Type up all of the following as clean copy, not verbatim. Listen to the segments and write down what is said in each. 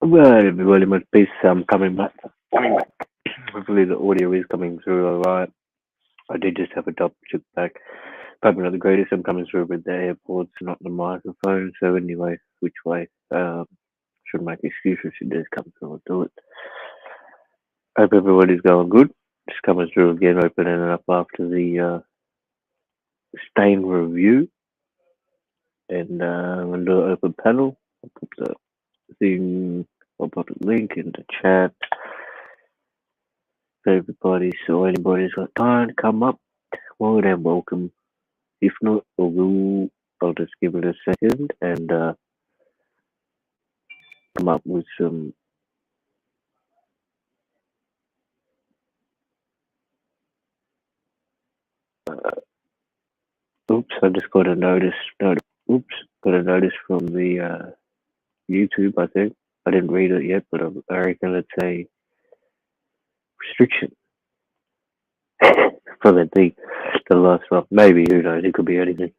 Well, everybody must be coming back. Coming back. Hopefully the audio is coming through alright. I did just have a double check back. Probably not the greatest. I'm coming through with the AirPods, not the microphone. So anyway, which way? Should make excuses. Should just come through and do it. Hope everybody's going good. Just coming through again, opening it up after the stain review, and I'm gonna do an open panel. I'll put the thing. I'll put a link in the chat. For everybody, so anybody's got time to come up, more than welcome. If not, I'll just give it a second and come up with some. Oops, I just got a notice. No, oops, got a notice from the YouTube. I think I didn't read it yet, but I reckon it's a restriction for the last one. Maybe, who knows? It could be anything.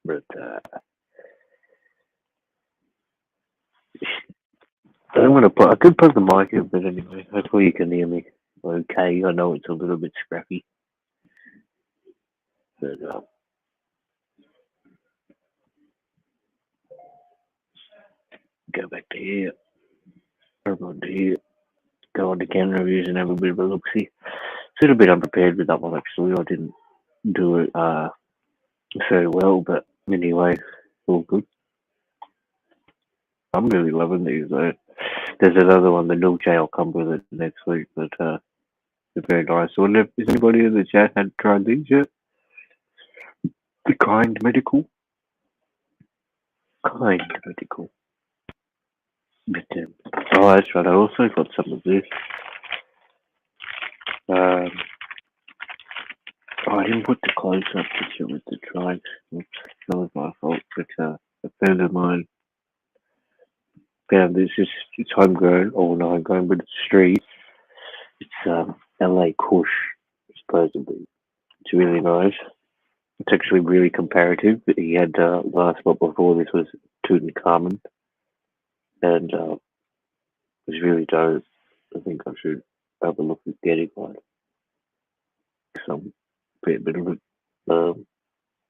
But I don't want to put. I could put the mic in, but anyway, hopefully you can hear me. Okay, I know it's a little bit scrappy, but go back to here. Over on to here. Go on to camera reviews and have a bit of a look see. It's a little bit unprepared with that one actually. I didn't do it very well, but anyway, all good. I'm really loving these though. There's another one, the Dolce. I'll come with it next week, but they're very nice. I wonder if anybody in the chat had tried these yet. The Kind Medical. Kind Medical. But, oh, that's right. I also got some of this. Oh, I didn't put the close-up picture with the trikes. Oops, that was my fault. But a friend of mine found this. It's homegrown, or not homegrown, but it's street. It's LA Kush, supposedly. It's really nice. It's actually really comparative. He had last spot before this was Tutankhamun, and it was really dope. I think I should have a look at getting one. Some bit of it.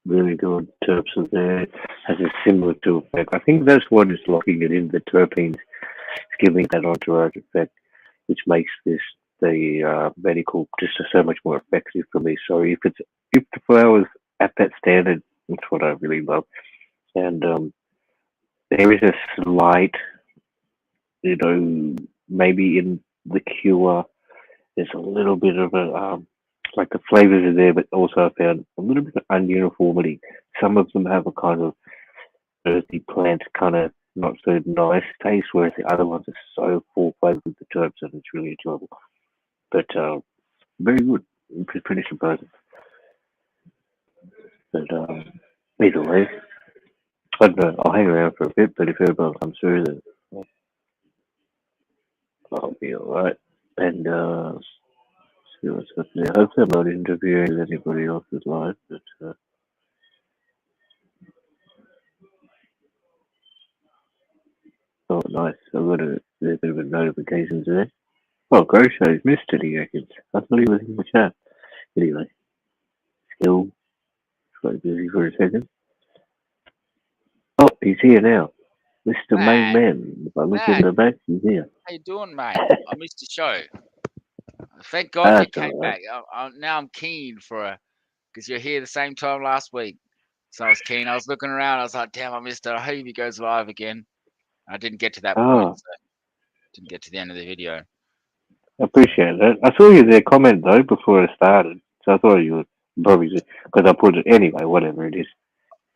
Really good terps in there. Has a similar to effect. I think that's what is locking it in. The terpenes is giving that entourage effect, which makes this the medical just so much more effective for me. So if the flowers at that standard, that's what I really love. And there is a slight, maybe in the cure, there's a little bit of a like the flavors are there, but also I found a little bit of ununiformity. Some of them have a kind of earthy plant, kind of not so nice taste, whereas the other ones are so full flavored with the terps, and it's really enjoyable. But very good, pretty surprising. But either way, I don't know. I'll hang around for a bit, but if everyone comes through, then I'll be alright. And see what's happening. Hopefully, I'm not interviewing anybody else's life, but. Oh, nice. I've got a bit of a notification today. Oh, Grosho's missed it, he reckons. I thought he was in the chat. Anyway, still quite busy for a second. Oh, he's here now. Mr. Main Matt, Man. If I look in Matt, the back, he's here. how you doing, mate? I missed the show. Thank God you That's came alright. back. Now I'm keen for because you're here the same time last week, so I was keen. I was looking around. I was like, damn, I missed it. I hope he goes live again. I didn't get to that point, Oh, so didn't get to the end of the video. I appreciate that. I saw you there comment, though, before it started. So I thought you would probably, because I put it anyway, whatever it is.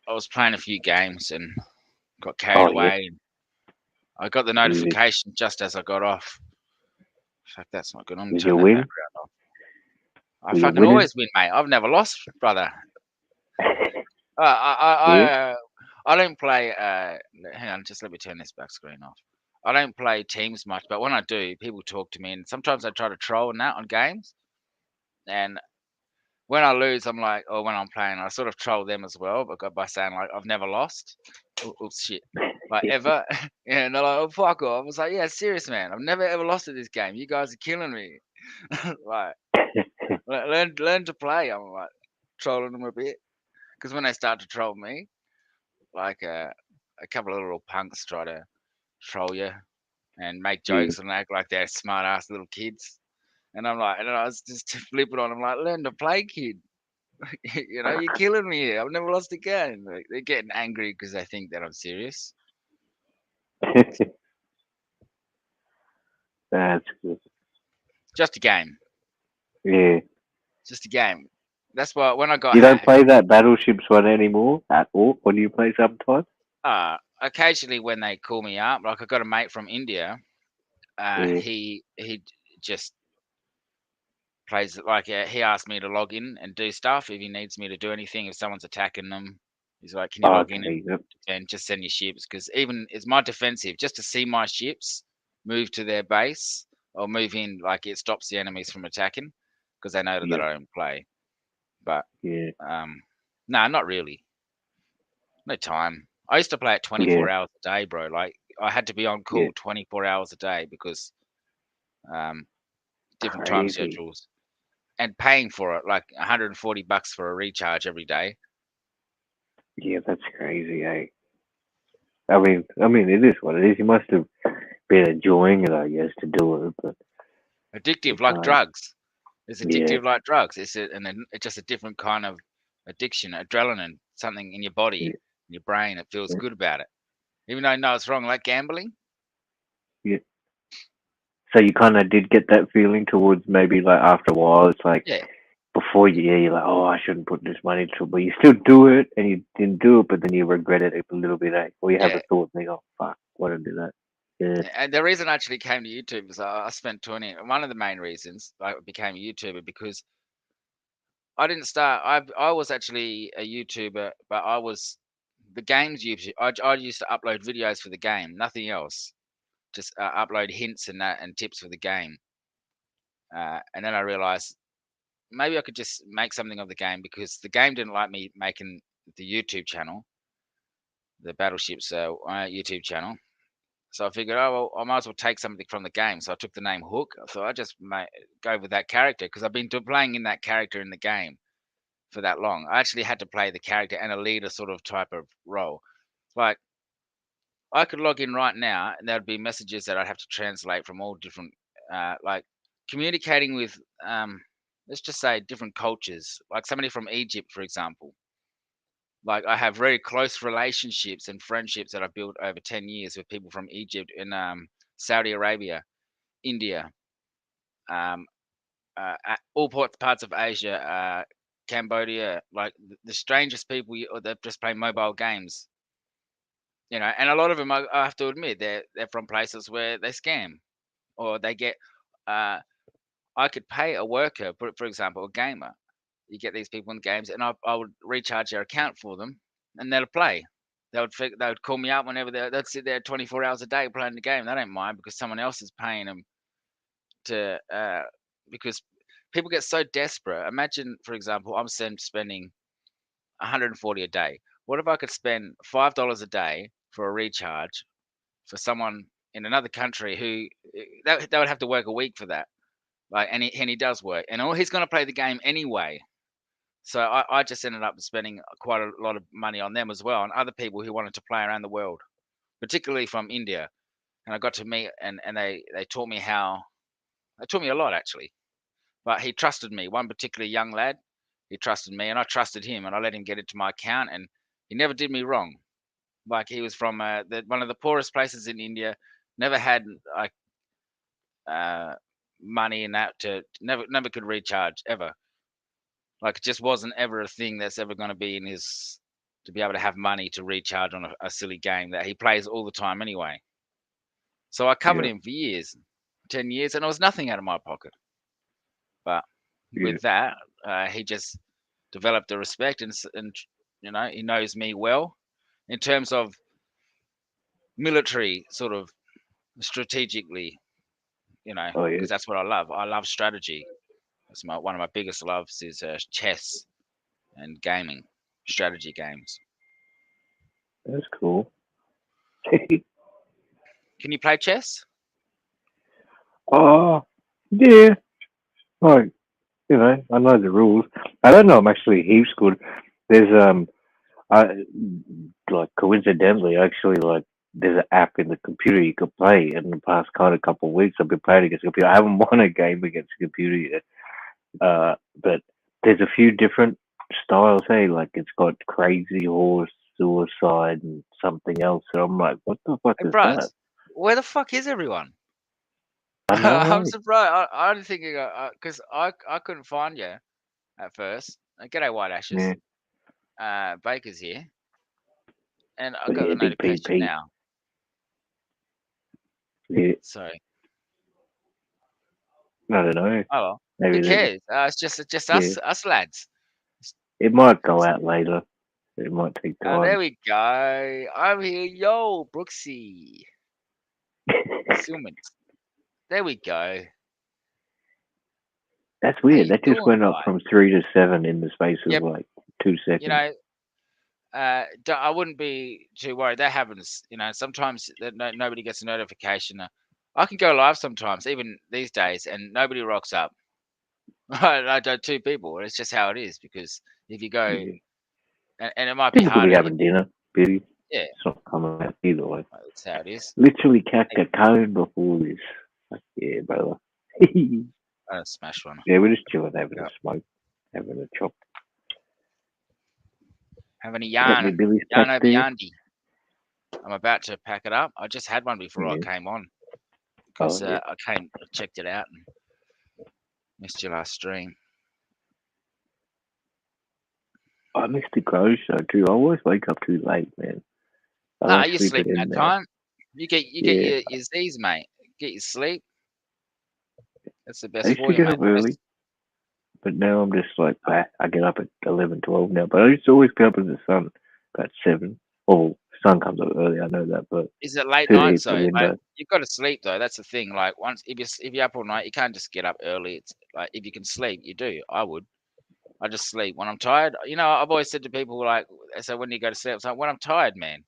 I was playing a few games and got carried Oh, yeah. away. And I got the Did notification just as I got off. Fuck, that's not good. I'm gonna did you turn that win? background off. I Were you fucking winning? always win, mate. I've never lost, brother. I I Yeah? I, I don't play. Hang on, just let me turn this back screen off. I don't play teams much, but when I do, people talk to me, and sometimes I try to troll and that on games. And when I lose, I'm like, or when I'm playing, I sort of troll them as well, but by saying like I've never lost. Oh, shit. like ever. And they're like, "Oh, fuck off." I was like, "Yeah, serious, man. I've never ever lost at this game. You guys are killing me." Like, learn to play. I'm like trolling them a bit because when they start to troll me, like a couple of little punks try to troll you and make Yeah. jokes and act like they're smart ass little kids. And I'm like, and I was just flipping on them like, learn to play, kid. You're killing me here. I've never lost a game. Like, they're getting angry because they think that I'm serious. That's good. Just a game. Yeah. Just a game. That's why when I got You don't hacked, play that Battleships one anymore at all? Or do you play sometimes? occasionally when they call me up, like I got a mate from India. Yeah. He just plays like he asked me to log in and do stuff if he needs me to do anything. If someone's attacking them, he's like, "Can you Oh, log in okay. Yep. and just send your ships?" Because even it's my defensive just to see my ships move to their base or move in, like it stops the enemies from attacking because they know that Yep. I don't play. But Yeah. no, not really. No time. I used to play it Yeah. 24 hours a day, bro. Like I had to be on Yeah. call 24 hours a day because um, different time Crazy. schedules and paying for it, like $140 for a recharge every day. Yeah, that's crazy, eh? I mean, it is what it is. You must have been enjoying it, I guess, to do it, but Addictive it's like hard. drugs. It's Yeah. addictive like drugs. It's just a different kind of addiction, adrenaline, something in your body, Yeah. in your brain. It feels Yeah. good about it, even though I know it's wrong, like gambling. Yeah. So you kind of did get that feeling towards maybe like after a while. It's like Yeah, before you, yeah, you're like, oh, I shouldn't put this money to, but you still do it, and you didn't do it, but then you regret it a little bit, eh? Or you have yeah. a thought, and you go, fuck, why did I do that? Yeah. Yeah, and the reason I actually came to YouTube is I spent 20. One of the main reasons I became a YouTuber because I didn't start. I was actually a YouTuber, but I was the games YouTube. I used to upload videos for the game, nothing else. Just upload hints and that and tips for the game. And then I realized maybe I could just make something of the game because the game didn't like me making the YouTube channel, the Battleships YouTube channel. So I figured, oh well, I might as well take something from the game. So I took the name Hook. So I just go with that character because I've been playing in that character in the game for that long. I actually had to play the character and a leader sort of type of role. Like I could log in right now and there'd be messages that I'd have to translate from all different, like communicating with, let's just say different cultures, like somebody from Egypt, for example. Like I have very close relationships and friendships that I've built over 10 years with people from Egypt and Saudi Arabia, India, um, all parts of Asia, Cambodia, like the strangest people that just play mobile games, and a lot of them, I have to admit, they're from places where they scam or they get. Uh, I could pay a worker, for example, a gamer. You get these people in games, and I would recharge their account for them, and they'll play. They would call me up whenever they'd sit there 24 hours a day playing the game. They don't mind because someone else is paying them to because people get so desperate. Imagine, for example, I'm spending 140 a day. What if I could spend $5 a day for a recharge for someone in another country who they would have to work a week for that? Like, and he does work, and all he's going to play the game anyway. So I just ended up spending quite a lot of money on them as well, and other people who wanted to play around the world, particularly from India. And I got to meet, and they taught me they taught me a lot actually. But he trusted me. One particular young lad, he trusted me, and I trusted him, and I let him get into my account, and he never did me wrong. Like he was from one of the poorest places in India, never had like uh, money in that to never could recharge ever. Like it just wasn't ever a thing that's ever going to be in his to be able to have money to recharge on a silly game that he plays all the time anyway. So I covered Yeah. him for years, 10 years, and it was nothing out of my pocket. But Yeah. with that, he just developed a respect, and he knows me well in terms of military sort of strategically, Oh, yeah. because that's what I love. I love strategy. That's one of my biggest loves is chess and gaming, strategy games. That's cool. Can you play chess? Oh, yeah. Like, I know the rules. I don't know I'm actually heaps good. There's I like coincidentally actually like there's an app in the computer you could play. In the past kind of couple of weeks, I've been playing against the computer. I haven't won a game against the computer yet. But there's a few different styles. Hey, like it's got crazy horse, suicide, and something else. And I'm like, what the fuck Hey, is that? bros, where the fuck is everyone? I I'm know. surprised. I'm thinking because I couldn't find you at first. G'day, White Ashes. Yeah, Baker's here, and I but got yeah, the big notification PP. now. Yeah, So, I don't know. oh well, who Maybe they just cares? It's just yeah. us lads. It might go out later. It might take There time. we go. I'm here, yo, Brooksy, Silmans. There we go. That's How weird. you That just doing, went up guy? from 3 to 7 in the space of Yep. like 2 seconds. I wouldn't be too worried. That happens. Sometimes nobody gets a notification. I can go live sometimes, even these days, and nobody rocks up. I do two people. It's just how it is because if you go, Yeah. and it might be People could be harder. having dinner, busy. Yeah, It's not coming out either way. that's how it is. Literally cracked Hey, a cone before this. Like, yeah, brother. Yeah, smash one. we're just chilling, having a Yep. smoke, having a chop. Having a Got me yarn, Billy's yarn pack over there. yandy. I'm about to pack it up. I just had one before I Yeah. came on Oh, because yeah. I checked it out and missed your last stream. I missed the crow show too. I always wake up too late, man. I Nah, like you're sleeping sleeping in that now. time. You get Yeah. your Z's, mate. Get your sleep. That's the I best used for to you, get mate. up early, but now I'm just like, bah, I get up at 11, 12 now. But I used to always get up as the sun, about 7. Oh, sun comes up early, I know that, but Is it late soon it nights hits the though? Like window. you've got to sleep though. That's the thing. Like once if you're up all night, you can't just get up early. It's like if you can sleep, you do. I would. I just sleep when I'm tired. I've always said to people like, so when you go to sleep, it's like when I'm tired, man.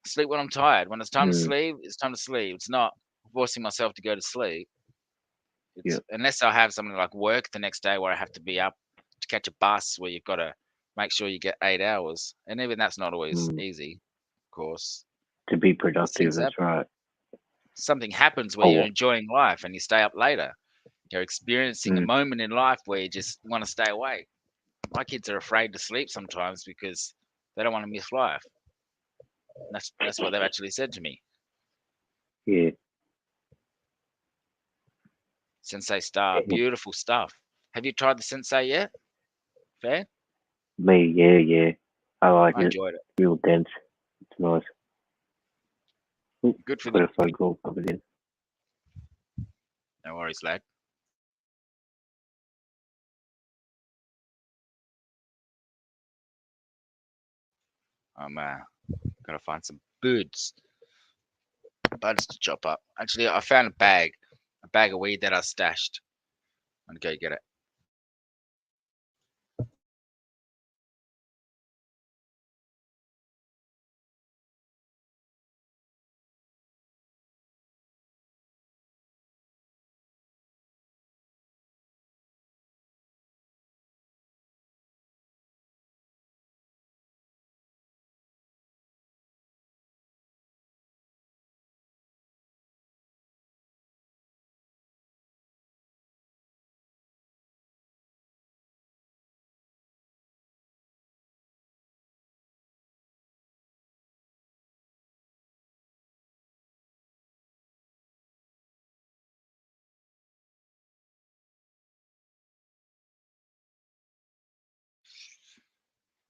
Sleep when I'm tired. When it's time to Mm, sleep, it's time to sleep. It's not forcing myself to go to sleep. yeah. It's unless I have something like work the next day where I have to be up to catch a bus where you've got to make sure you get 8 hours, and even that's not always Mm, easy, of course. to be But productive, things that's happen. right. Something happens where you're Oh, enjoying life and you stay up later. You're experiencing a mm, moment in life where you just want to stay awake. My kids are afraid to sleep sometimes because they don't want to miss life. That's what they've actually said to me. yeah. Sensei Star, beautiful stuff. Have you tried the Sensei yet? Fair? Me, yeah, yeah. I like I it. enjoyed it. Real dense. It's nice. Oop, Good for the. got a phone call coming in. No worries, lad. I'm gotta find some buds to chop up. Actually, I found a bag of weed that I stashed. I'm gonna go get it.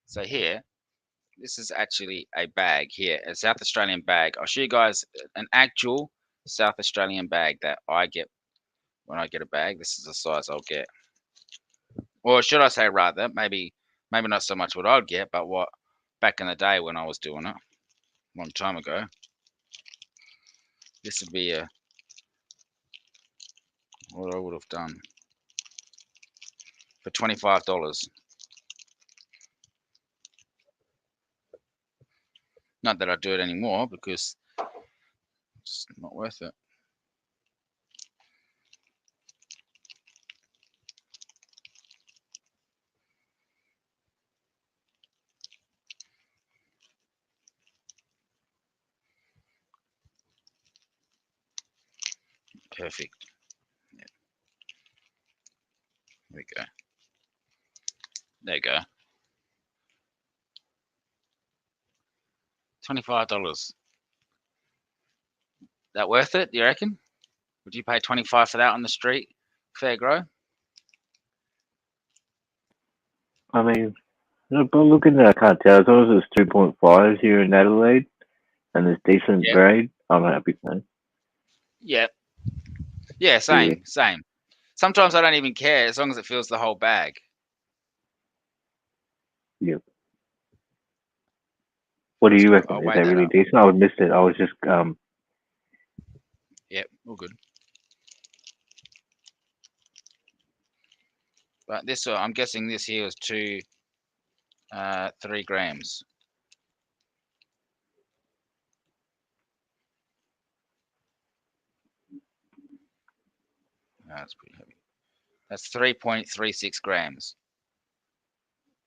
So here, this is actually a bag here, a South Australian bag. I'll show you guys an actual South Australian bag that I get when I get a bag. This is the size I'll get. Or should I say rather, maybe not so much what I'd get, but what back in the day when I was doing it, a long time ago. This would be what I would have done for $25. Not that I do it anymore because It's not worth it. Perfect. Yeah. There we go. There you go. $25. That worth it? You reckon? Would you pay 25 for that on the street? Fair grow. I mean, but looking at, I can't tell. As long as it's 2.5 here in Adelaide and there's decent Yeah. grade, I'm happy, man. Yeah. Yeah. Same. Same. Sometimes I don't even care as long as it fills the whole bag. Yep. What do you reckon? I'll Is weigh that that really up. decent? I missed it. I was just Yep. All good. But this, I'm guessing this here was 3 grams. That's pretty heavy. That's 3.36 grams.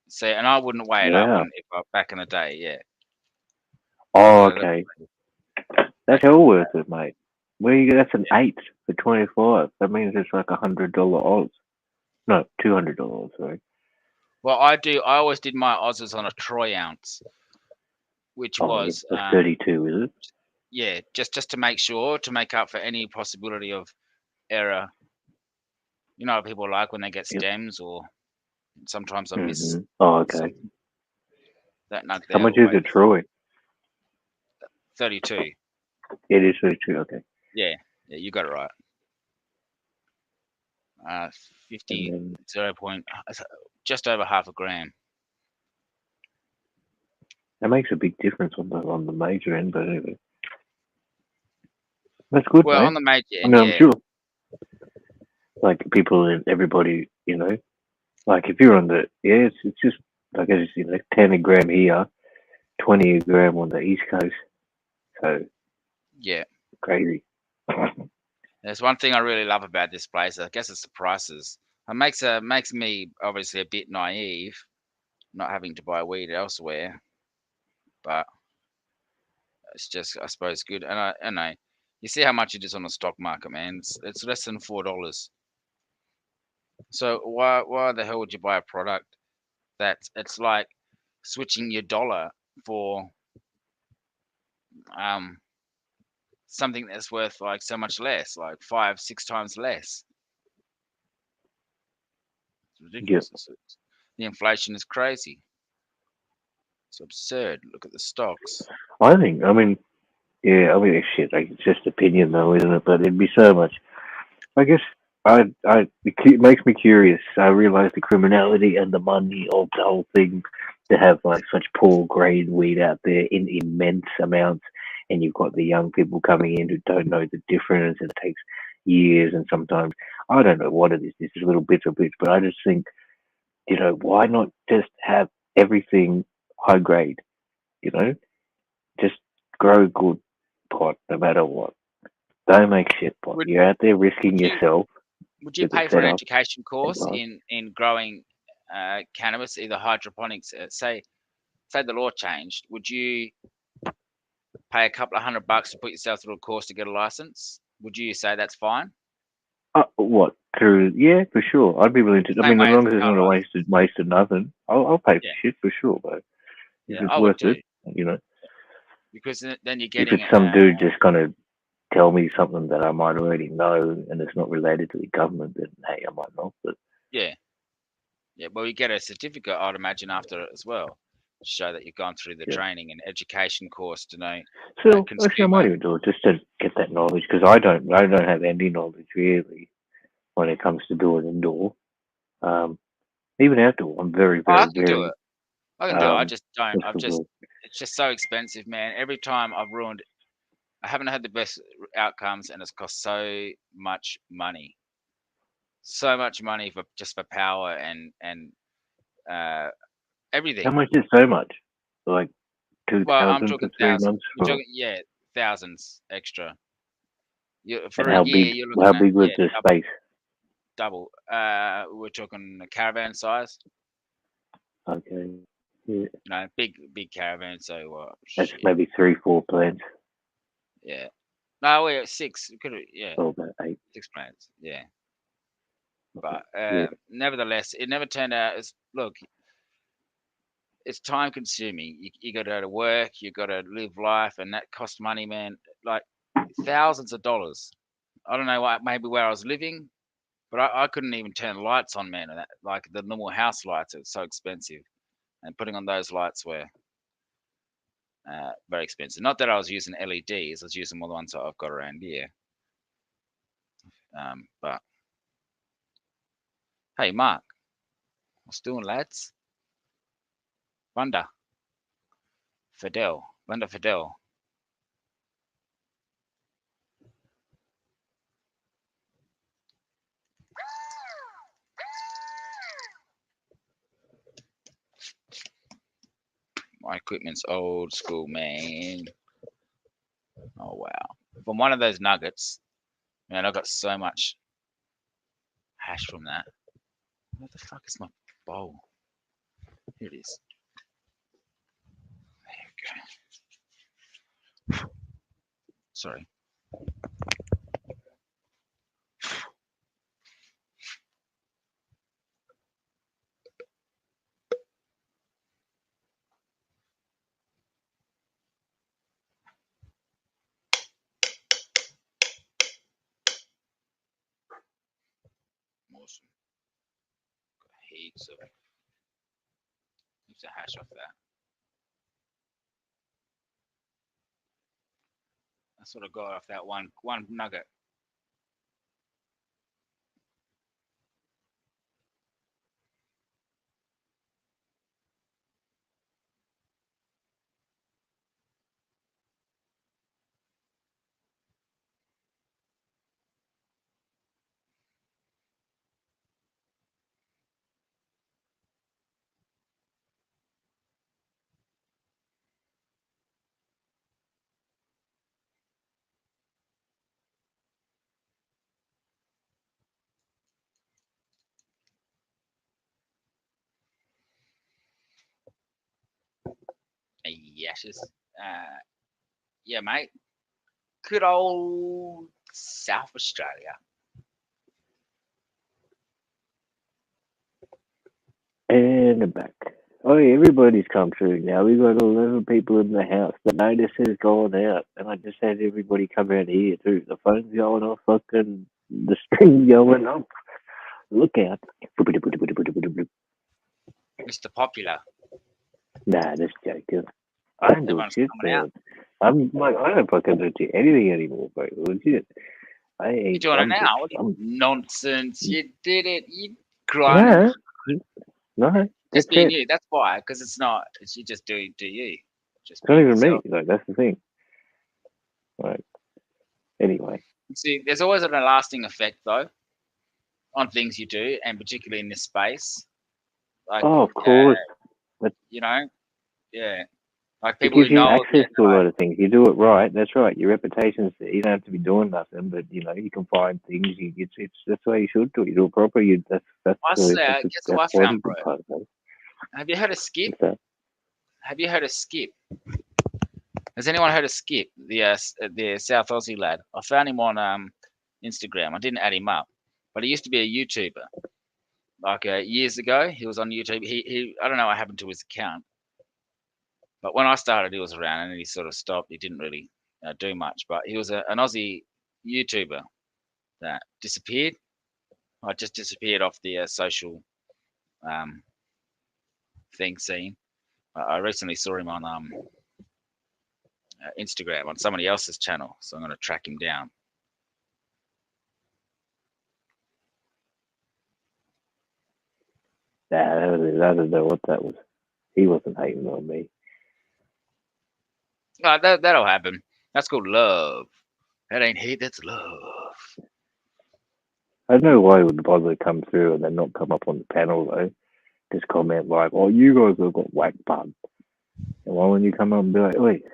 So, and I wouldn't weigh it up wow. if I back in the day. Yeah. Oh, So okay. back That's in all the worth day. it, mate. Where you get that's an Yeah. 8 for 25. That means it's like $100 odds. No, $200. Sorry. Well, I always did my Aussies on a troy ounce, which Oh, yeah, was that's 32, is it? yeah, just to make sure, to make up for any possibility of error. You know what people like when they get Yep. stems, or sometimes I miss Oh, okay. something. That nug How there much will is weigh it, Troy? 32. It is 32. Okay. Yeah, you got it right. And 50 then 0. Just over half a gram. that makes a big difference on the major end, but anyway, that's good, Well, mate. on the major I end, mean, I'm yeah, sure, like people and everybody, like if you're on the it's just I guess it's 10 a gram here, 20 a gram on the east coast, so yeah. crazy. There's one thing I really love about this place. I guess it's the prices. It makes me obviously a bit naive, not having to buy weed elsewhere, but it's just, I suppose, good. And you see how much it is on the stock market, man. It's less than $4. So why the hell would you buy a product it's like switching your dollar for um something that's worth like so much less, like 5, 6 times less. It's Yep. ridiculous. The inflation is crazy. It's absurd. Look at the stocks. I think. I mean, yeah. I mean, shit. Like, it's just opinion, though, isn't it? But it'd be so much. I guess it makes me curious. I realize the criminality and the money of the whole thing to have like such poor grade weed out there in immense amounts, and you've got the young people coming in who don't know the difference, and it takes years, and sometimes I don't know what it is. It's just little bits of bits, but I just think, why not just have everything high grade? You know, just grow good pot no matter what. Don't make shit pot. Would You're out there would risking you yourself would you with the pay for an setup education and course like, in growing cannabis, either hydroponics? Say the law changed. Would you pay a couple of $100 to put yourself through a course to get a license? Would you say that's fine? what through? Yeah, for sure. I'd be willing to. I Same mean, as way as long the as it's car not a license. waste of nothing, I'll pay for Yeah, shit for sure. But if yeah, it's I would worth too. it, you know, Because then you're if getting it's some dude just gonna tell me something that I might already know and it's not related to the government, then hey, I might not. But yeah, yeah. Well, you get a certificate, I'd imagine, after it as well, to show that you've gone through the yeah. training and education course to know So actually, I consumer. might even do it just to get that knowledge because I don't have any knowledge really when it comes to doing indoor. Um, even outdoor, I'm very, Oh, I very, can do it. very I can do it. I just don't. what's the word? It's just so expensive, man. Every time I haven't had the best outcomes, and it's cost so much money. So much money for just for power and uh, How everything. much is so much? Like two Well, I'm thousand for talking 3 thousands. months We're for talking, yeah, thousands extra. For And a year, you're how looking at big was the space? double. We're talking caravan size. Okay. Yeah. No, big caravan. So That's shit. maybe 3-4 plants. Yeah. No, we're six. Yeah, Or about 8. 6 plants. Yeah. Okay. But Yeah. nevertheless, it never turned out as look. It's time consuming. You got to go to work. You got to live life, and that costs money, man. Like thousands of dollars. I don't know what maybe where I was living, but I couldn't even turn lights on, man. And that, like the normal house lights, it's so expensive, and putting on those lights were very expensive. Not that I was using LEDs; I was using more the ones that I've got around here. But hey, Mark, what's doing, lads? Wonder Fidel. My equipment's old school, man. Oh wow! From one of those nuggets, man, I got so much hash from that. Where the fuck is my bowl? Here it is. There we go. Sorry. Awesome. Got heaps of hash off that. I sort of got off that one nugget. Yashes. Yeah, mate. Good old South Australia. And back. Oh, yeah, everybody's come through now. We've got 11 people in the house. The notice has gone out, and I just had everybody come out here too. The phone's going off, fucking the string going up. Look out. Mr. Popular. Nah, just joking. I don't do Everyone's shit, coming out. man. I'm like, I don't fucking do anything anymore, bro. Legit. You're doing it now? What nonsense. You did it. You grinding. No, Just that's being it. you. That's why. Because it's not. You just do you. Just It's not be even me. yourself. Like, that's the thing. Like, anyway. See, there's always a lasting effect though on things you do, and particularly in this space. Like, Oh, of course. You know, yeah. Like It people gives who you know access to a lot of things. You do it right. That's right. Your reputation's there. You don't have to be doing nothing, but you know you can find things. It's that's the way you should do it. You do it proper. That's I say, that's guess what I found, bro? part of it. Have you heard of Skip? What's that? Have you heard of Skip? Has anyone heard of Skip, the South Aussie lad? I found him on Instagram. I didn't add him up, but he used to be a YouTuber. Like years ago, he was on YouTube. He I don't know what happened to his account, but when I started, he was around, and then he sort of stopped. He didn't really do much, but he was an Aussie YouTuber that disappeared. I just disappeared off the social thing scene. I recently saw him on Instagram on somebody else's channel, so I'm going to track him down. Nah, I don't know what that was. He wasn't hating on me. That'll happen. That's called love. That ain't hate. That's love. I don't know why he would bother to come through and then not come up on the panel though. Just comment like, "Oh, you guys have got whack bud." And why wouldn't you come up and be like, "Wait,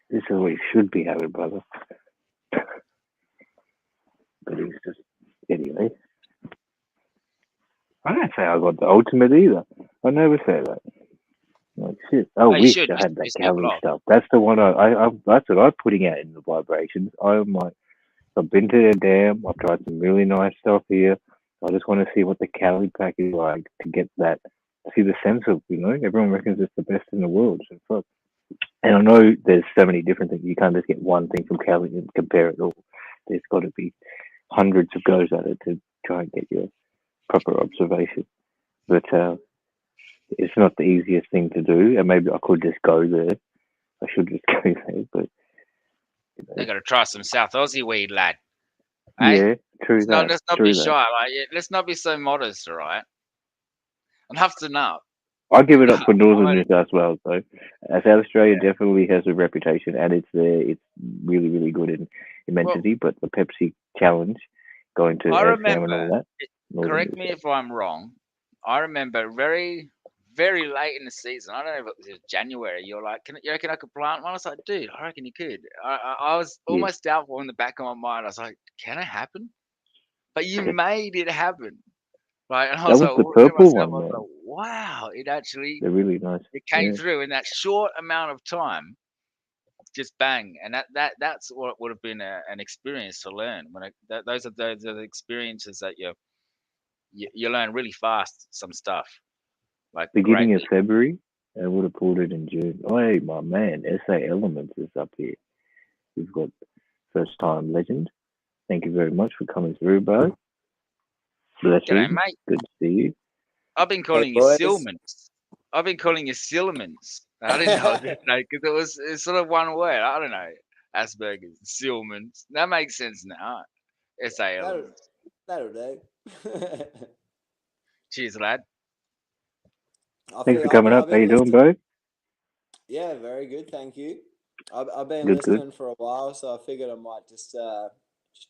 this is what you should be having, brother"? But he's just anyway. I don't say I got the ultimate either. I never say that. Like shit. I Oh, you wish should I just had that piss people Cali off. stuff. That's the one I that's what I'm putting out in the vibrations. I've been to their dam. I've tried some really nice stuff here. I just want to see what the Cali pack is like to get that, see the sense of, everyone reckons it's the best in the world. So fuck. And I know there's so many different things. You can't just get one thing from Cali and compare it all. There's got to be hundreds of goes at it to try and get your proper observation. But it's not the easiest thing to do. And maybe I could just go there. I should just go there. But They got to try some South Aussie weed, lad. Hey, yeah, true that. let's not be True that. shy. Like, let's not be so modest, all right? Enough's enough. I'll give it up Enough. for Northern I'm New South Wales though. South Australia definitely has a reputation, and it's there. It's really, really good in well, immensity. But the Pepsi Challenge, going to I ASAM and all remember. that, Northern Correct New me South. if I'm wrong. I remember very, very late in the season. I don't know if it was January. You're like, you reckon I could plant one? I was like, dude, I reckon you could. I was Yeah, almost doubtful in the back of my mind. I was like, can it happen? But you yeah. made it happen. Right, and I That was was like the looking at purple myself. I one, was man. like, wow, it actually They're really nice. it came Yeah, through in that short amount of time. Just bang, and that's what would have been an experience to learn. Those are the experiences that you learn really fast. Some stuff like beginning of greatly. February, I would have pulled it in June. Oh, hey, my man, SA Elements is up here. We've got first time legend. Thank you very much for coming through, bro. G'day, Blessings. mate. Good to see you. I've been Hey calling you boys. Silmans. I've been calling you Silmans. I didn't know because it's sort of one word. I don't know. Asperger's, Silmans. That makes sense now. SA that'll, elements. that'll do. Cheers, lad. Thanks for I've coming been, up. I've How been you doing, listening. bro? Yeah, very good, thank you. I've been Good, good. listening for a while, so I figured I might just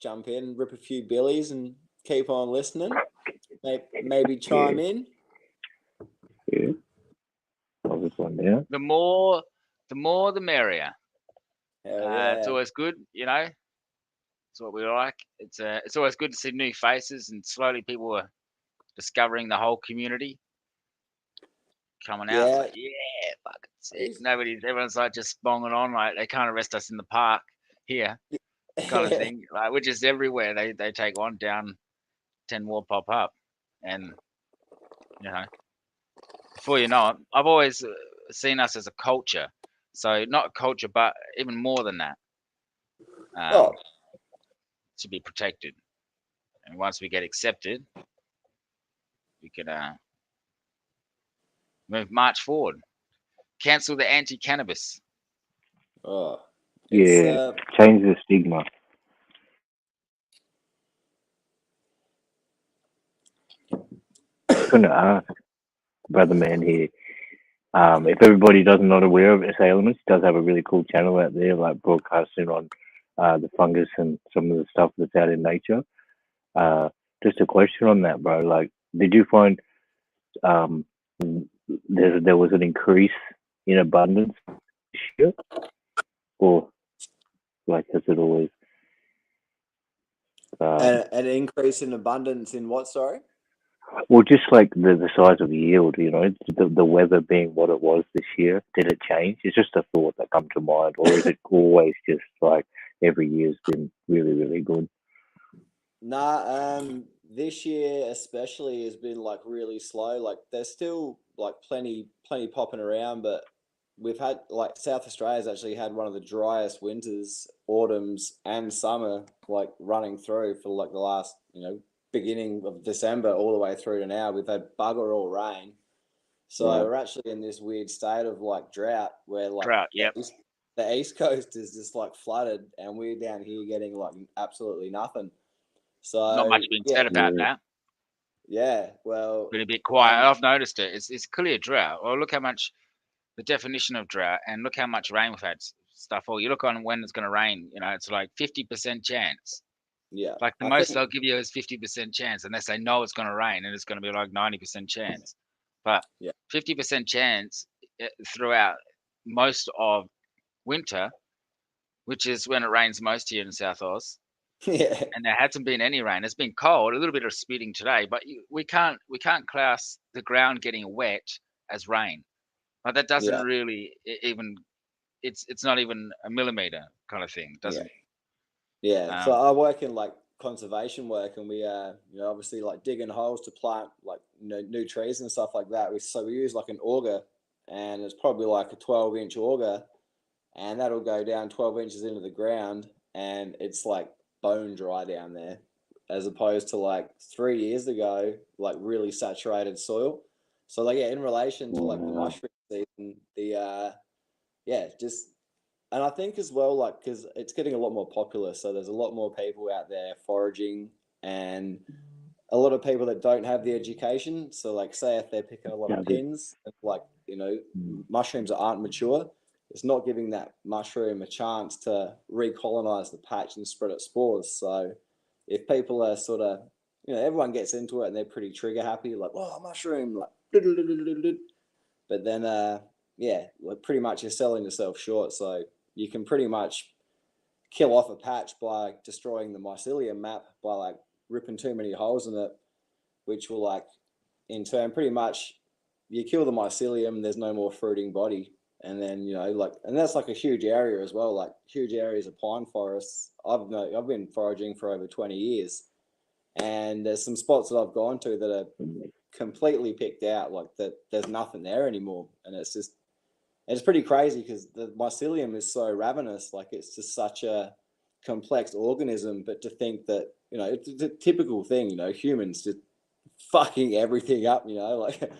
jump in, rip a few billies, and keep on listening. Maybe chime in. Yeah. I'll just one down. The more, the merrier. Hell It's yeah. always good, you know. It's what we like. It's always good to see new faces, and slowly people are discovering the whole community coming out. It's Yeah. like, yeah, fucking sick. He's- Everyone's like just bonging on, like they can't arrest us in the park here, kind of thing. Like we're just everywhere. They take one down, 10 more pop up, and you know, before you know it, I've always seen us as a culture. So not a culture, but even more than that, oh, to be protected. And once we get accepted, we can march forward. Cancel the anti-cannabis. oh. It's Yeah. Change the stigma. I'm gonna ask brother man here. If everybody doesn't not aware of SA Elements, does have a really cool channel out there, like broadcasting on the fungus and some of the stuff that's out in nature. Just a question on that, bro. Like, did you find um, there was an increase in abundance this year, or like has it always? an increase in abundance in what? Sorry. Well, just like the size of the yield, the weather being what it was this year, did it change? It's just a thought that come to mind, or is it always just like every year's been really, really good? Nah, this year especially has been like really slow. Like there's still like plenty popping around, but we've had like South Australia's actually had one of the driest winters, autumns and summer like running through for like the last, beginning of December all the way through to now. We've had bugger all rain. So Right. we're actually in this weird state of like drought where like Drought, yep. the East Coast is just like flooded and we're down here getting like absolutely nothing. So Not much being said about that. yeah, well, Been a bit quiet. I've noticed it. It's clearly a drought. Well, look how much the definition of drought, and look how much rain we've had. Stuff. Or you look on when it's going to rain. It's like 50% chance. yeah, Like the I most think they'll give you is 50% chance, unless they know it's going to rain, and it's going to be like 90% chance. But yeah, 50% chance throughout most of winter, which is when it rains most here in South Oz. Yeah. and there hasn't been any rain. It's been cold, a little bit of spitting today, but we can't class the ground getting wet as rain. Like that doesn't Yeah. really even it's not even a millimeter kind of thing. Yeah. Doesn't Yeah. So um I work in like conservation work, and we obviously like digging holes to plant like new trees and stuff like that. We use like an auger, and it's probably like a 12-inch auger, and that'll go down 12 inches into the ground, and it's like bone dry down there, as opposed to like 3 years ago, like really saturated soil. So like yeah, in relation to like the Wow. mushroom season, just and I think as well, like, because it's getting a lot more popular, so there's a lot more people out there foraging, and a lot of people that don't have the education. So, like, say if they're picking a lot Yeah, of pins, like, mushrooms that aren't mature, it's not giving that mushroom a chance to recolonize the patch and spread its spores. So, if people are sort of, everyone gets into it and they're pretty trigger happy, like, oh, mushroom, like, but then, like pretty much you're selling yourself short. So you can pretty much kill off a patch by destroying the mycelium map by like ripping too many holes in it, which will like in turn pretty much you kill the mycelium, there's no more fruiting body. And then and that's like a huge area as well, like huge areas of pine forests. I've been foraging for over 20 years, and there's some spots that I've gone to that are completely picked out, like that there's nothing there anymore, and it's pretty crazy because the mycelium is so ravenous, like it's just such a complex organism. But to think that it's a typical thing, humans just fucking everything up, like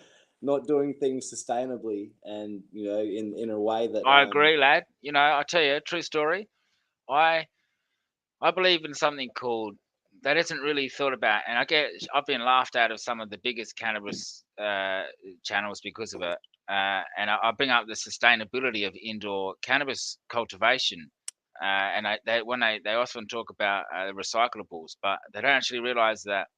not doing things sustainably, and in a way that I agree, lad. I tell you, true story. I I believe in something called that isn't really thought about, and I've been laughed out of some of the biggest cannabis channels because of it. And I bring up the sustainability of indoor cannabis cultivation, and they often talk about recyclables, but they don't actually realize that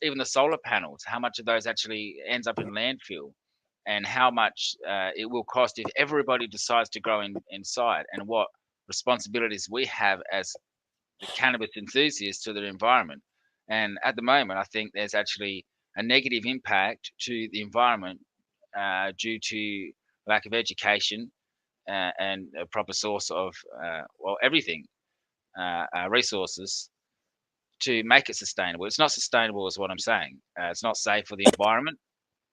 even the solar panels, how much of those actually ends up in landfill, and how much it will cost if everybody decides to grow inside, and what responsibilities we have as the cannabis enthusiasts to their environment. And at the moment, I think there's actually a negative impact to the environment due to lack of education and a proper source of everything resources to make it sustainable. It's not sustainable, is what I'm saying. It's not safe for the environment,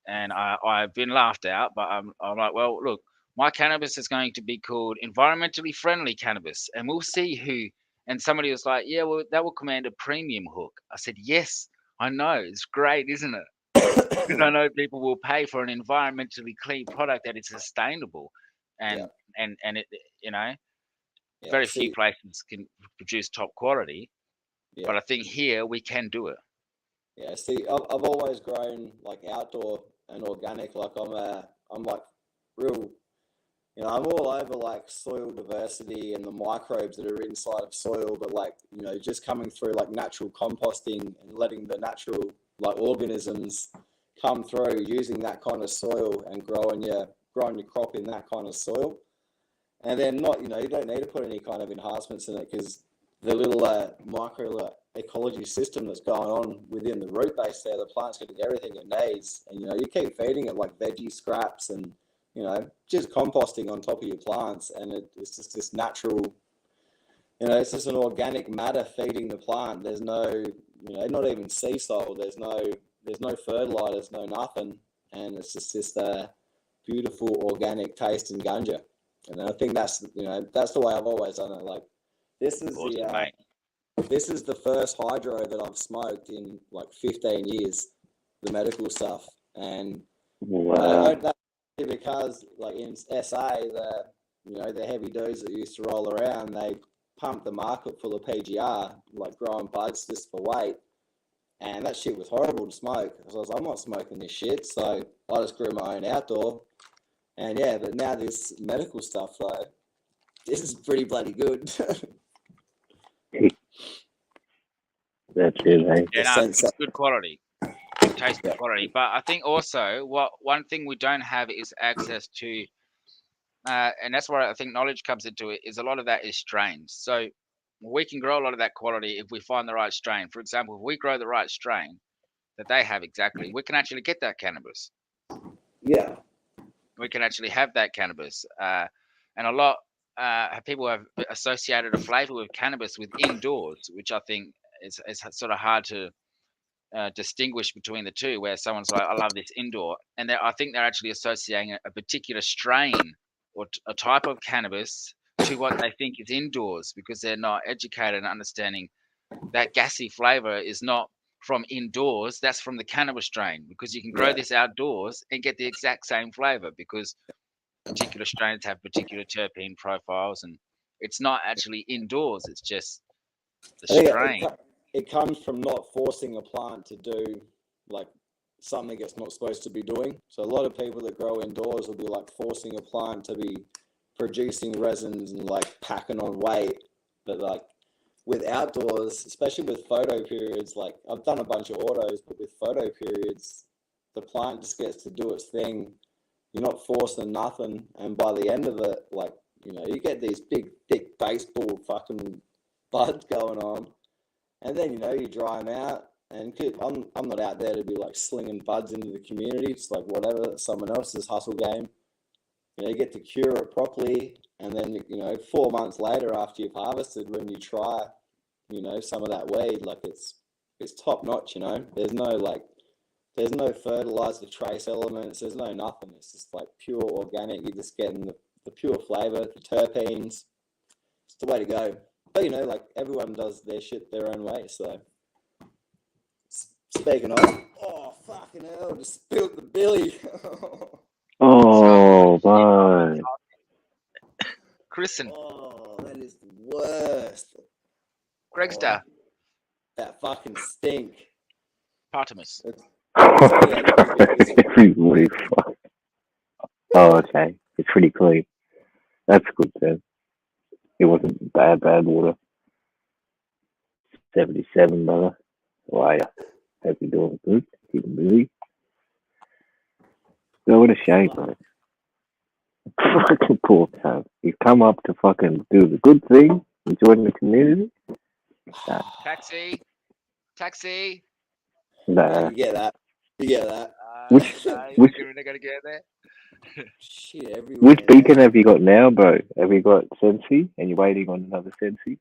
and I've been laughed out. But I'm like, well, look, my cannabis is going to be called environmentally friendly cannabis, and we'll see who. And somebody was like, yeah, well, that will command a premium hook. I said, yes, I know, it's great, isn't it? Because I know people will pay for an environmentally clean product that is sustainable, yeah, and and it, you know, yeah. very few See, places can produce top quality, yeah, but I think here we can do it. yeah. See, I've always grown like outdoor and organic. Like I'm like real. I'm all over like soil diversity and the microbes that are inside of soil, but like, just coming through like natural composting and letting the natural like organisms come through using that kind of soil and growing your crop in that kind of soil. And then not, you don't need to put any kind of enhancements in it because the little micro ecology system that's going on within the root base there, the plant's getting everything it needs. And, you keep feeding it like veggie scraps and, just composting on top of your plants. And it's just this natural, it's just an organic matter feeding the plant. There's no, not even sea salt. There's no fertilizers, no nothing. And it's just this beautiful organic taste in ganja. And I think that's the way I've always done it. Like this is Awesome, mate. this is the first hydro that I've smoked in like 15 years, the medical stuff. And Wow. that's because like in SA, the heavy dudes that used to roll around, they pumped the market full of PGR, like growing buds just for weight. And that shit was horrible to smoke. So I was like, I'm not smoking this shit. So I just grew my own outdoor. And yeah, but now this medical stuff, like, this is pretty bloody good. That's it, eh? Yeah, The no, sense it's good quality. Good taste yeah, and quality. But I think also one thing we don't have is access to, and that's where I think knowledge comes into it. Is a lot of that is strains. So we can grow a lot of that quality if we find the right strain. For example, if we grow the right strain that they have exactly, we can actually get that cannabis. Yeah. We can actually have that cannabis. And a lot people have associated a flavor with cannabis with indoors, which I think is sort of hard to distinguish between the two, where someone's like, I love this indoor. And I think they're actually associating a particular strain or a type of cannabis to what they think is indoors because they're not educated and understanding that gassy flavor is not from indoors, that's from the cannabis strain, because you can grow Yeah. this outdoors and get the exact same flavor because particular strains have particular terpene profiles, and it's not actually indoors, it's just the I think strain. it comes from not forcing a plant to do like something it's not supposed to be doing. So a lot of people that grow indoors will be like forcing a plant to be producing resins and like packing on weight. But like with outdoors, especially with photo periods, like I've done a bunch of autos, but with photo periods, the plant just gets to do its thing. You're not forcing nothing, and by the end of it, like you get these big, thick baseball fucking buds going on, and then you dry them out. And I'm not out there to be like slinging buds into the community. It's like whatever, someone else's hustle game. You get to cure it properly, and then 4 months later after you've harvested, when you try, some of that weed, like it's top notch. There's no fertilizer trace elements. There's no nothing. It's just like pure organic. You're just getting the pure flavor, the terpenes. It's the way to go. But like everyone does their shit their own way. So speaking of, oh fucking hell, just spilled the billy. Oh, man. Kristen, Oh, that is the worst. Gregster, That fucking stink. Partimus. Everybody fuck. Oh, okay. It's pretty clean. That's good then. It wasn't bad water. 77, brother. How are ya? Hope you're doing good. Keeping busy. Oh, what a shame, man. Fucking poor cunt. He's come up to fucking do the good thing and join the community. Taxi. Nah. You get that. Which We're not gonna get there. Shit everywhere. Which beacon have you got now, bro? Have you got Sensi and you're waiting on another Sensi?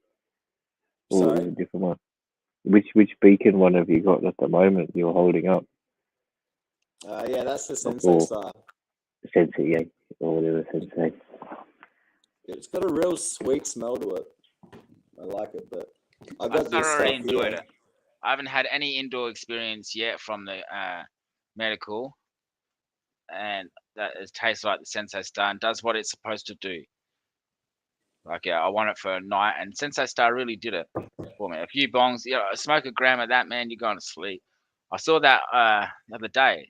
Or Sorry? is it a different one? Which beacon one have you got at the moment you're holding up? Yeah, that's the Sensei Star. Sensi, yeah. Or whatever Sensei. It's got a real sweet smell to it. I like it, but I I've thoroughly enjoyed it. I haven't had any indoor experience yet from the medical, and that it tastes like the Sensei Star and does what it's supposed to do. Like, I want it for a night, and Sensei Star really did it for me. A few bongs, smoke a gram of that, man, you're going to sleep. I saw that the other day.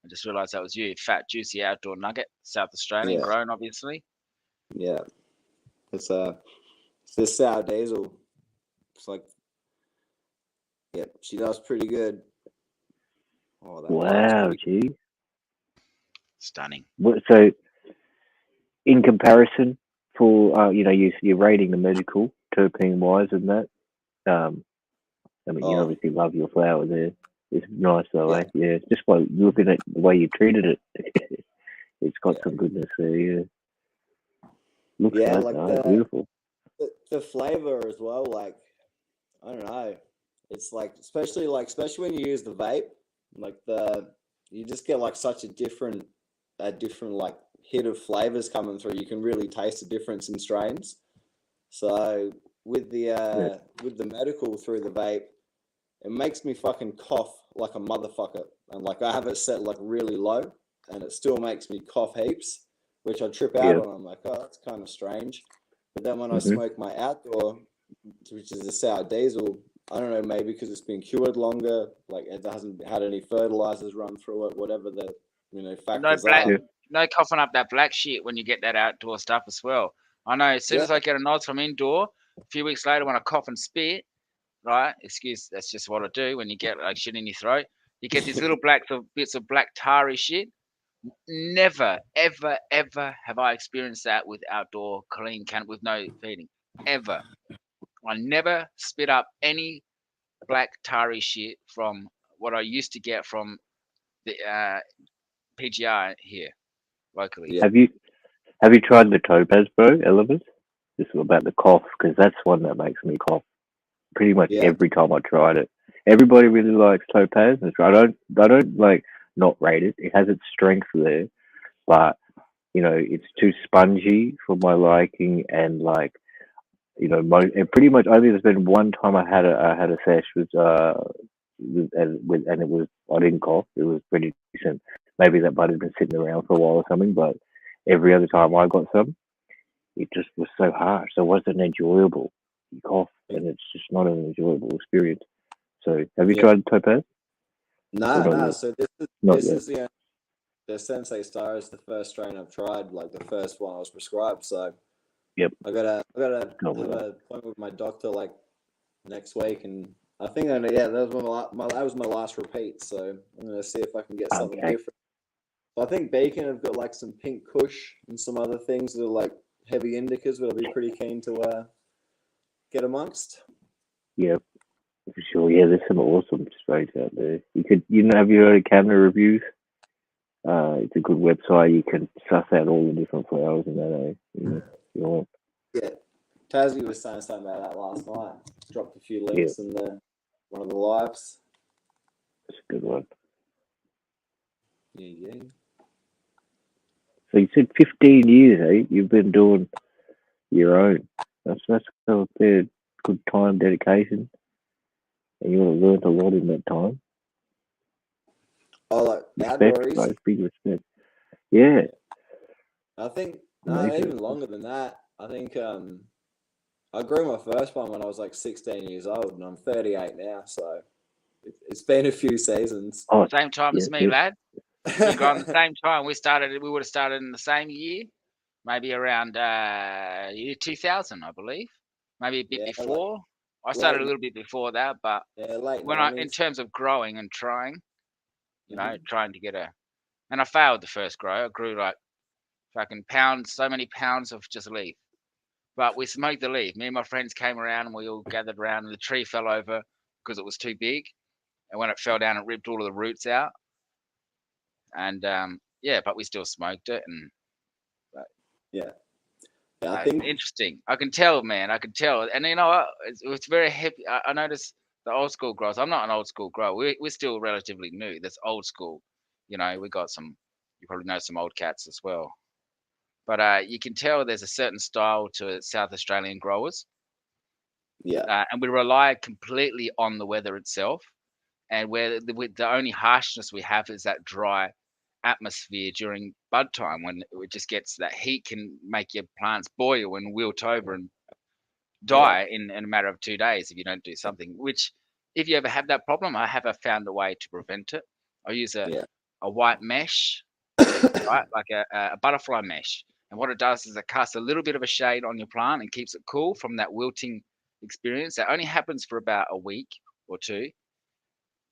I just realised that was you, Fat Juicy Outdoor Nugget, South Australian, grown, obviously. Yeah, it's this sour diesel. It's like, yeah, she does pretty good. Oh, wow, gee. Stunning. So, in comparison, for you're rating the medical terpene wise and that. I mean, you obviously love your flower there. It's nice though, eh? Yeah, it's just by looking at the way you treated it, it's got some goodness there. Yeah, looks nice, like beautiful. The flavor as well, like I don't know. It's like especially when you use the vape, like you just get like such a different like hit of flavors coming through. You can really taste the difference in strains. So with the medical through the vape, it makes me fucking cough like a motherfucker, and like I have it set like really low, and it still makes me cough heaps, which I trip out on. I'm like, oh, that's kind of strange. But then when I smoke my outdoor, which is a sour diesel, I don't know, maybe because it's been cured longer, like it hasn't had any fertilizers run through it, whatever the factors are. No coughing up that black shit when you get that outdoor stuff as well. I know as soon as I get a nod from indoor, a few weeks later when I cough and spit, right? That's just what I do when you get like shit in your throat. You get these little bits of black tarry shit. Never, ever, ever have I experienced that with outdoor clean can with no feeding. Ever. I never spit up any black tarry shit from what I used to get from the PGR here locally. Yeah. Have you tried the Topaz, bro? Elements? This is about the cough because that's one that makes me cough. Pretty much Yeah. every time I tried it. Everybody really likes Topaz. I don't like not rate it. It has its strengths there, but it's too spongy for my liking, and like and pretty much only there's been one time I had a sesh and it was I didn't cough. It was pretty decent. Maybe that bud had been sitting around for a while or something, but every other time I got some, it just was so harsh. So it wasn't enjoyable. You cough, and it's just not an enjoyable experience. So, have you Yeah. tried Topaz? Nah, not nah. yet. So Not this yet. is the Sensei Star is the first strain I've tried, like the first one I was prescribed. So Yep. I gotta have No, an appointment with my doctor like next week, and I think that was my last repeat. So I'm gonna see if I can get something Okay. different. So I think Beacon have got like some pink kush and some other things that are like heavy indicas, but I'll be pretty keen to get amongst. Yep. For sure. Yeah, there's some awesome strains out there. Have you heard of Canada Reviews? It's a good website. You can suss out all the different flowers and that. You know, Yeah, Tassie was saying something about that last night. Dropped a few yeah, links in one of the lives. it's a good one. Yeah. So you said 15 years, eh? You've been doing your own. That's a fair good time dedication, and you would have learned a lot in that time. Oh, like Respect, outdoor bro. Big respect. Yeah, I think no, amazing. even longer than that. I think I grew my first one when I was like 16 years old, and I'm 38 now. So it's been a few seasons. Oh, Same time yeah, as me, yeah. lad. We grew on the same time. We would have started in the same year, maybe around year 2000, I believe. Maybe a bit Yeah, before. I started a late, little bit before that, but late in 90s. terms of growing and trying, Mhm. trying to and I failed the first grow. I grew like fucking pounds, so many pounds of just leaf. But we smoked the leaf. Me and my friends came around and we all gathered around, and the tree fell over because it was too big. And when it fell down, it ripped all of the roots out. And yeah, but we still smoked it. And Yeah, I think interesting. I can tell, man. I can tell. And you know what? It's very happy. I noticed the old school growers. I'm not an old school grower. We're still relatively new. That's old school. We got some. You probably know some old cats as well. But you can tell there's a certain style to South Australian growers, yeah, and we rely completely on the weather itself. And where the only harshness we have is that dry atmosphere during bud time when it just gets that heat can make your plants boil and wilt over and yeah, die in a matter of 2 days if you don't do something. Which, if you ever have that problem, I have found a way to prevent it. I use yeah, a white mesh, right, like a butterfly mesh, and what it does is it casts a little bit of a shade on your plant and keeps it cool from that wilting experience. That only happens for about a week or two,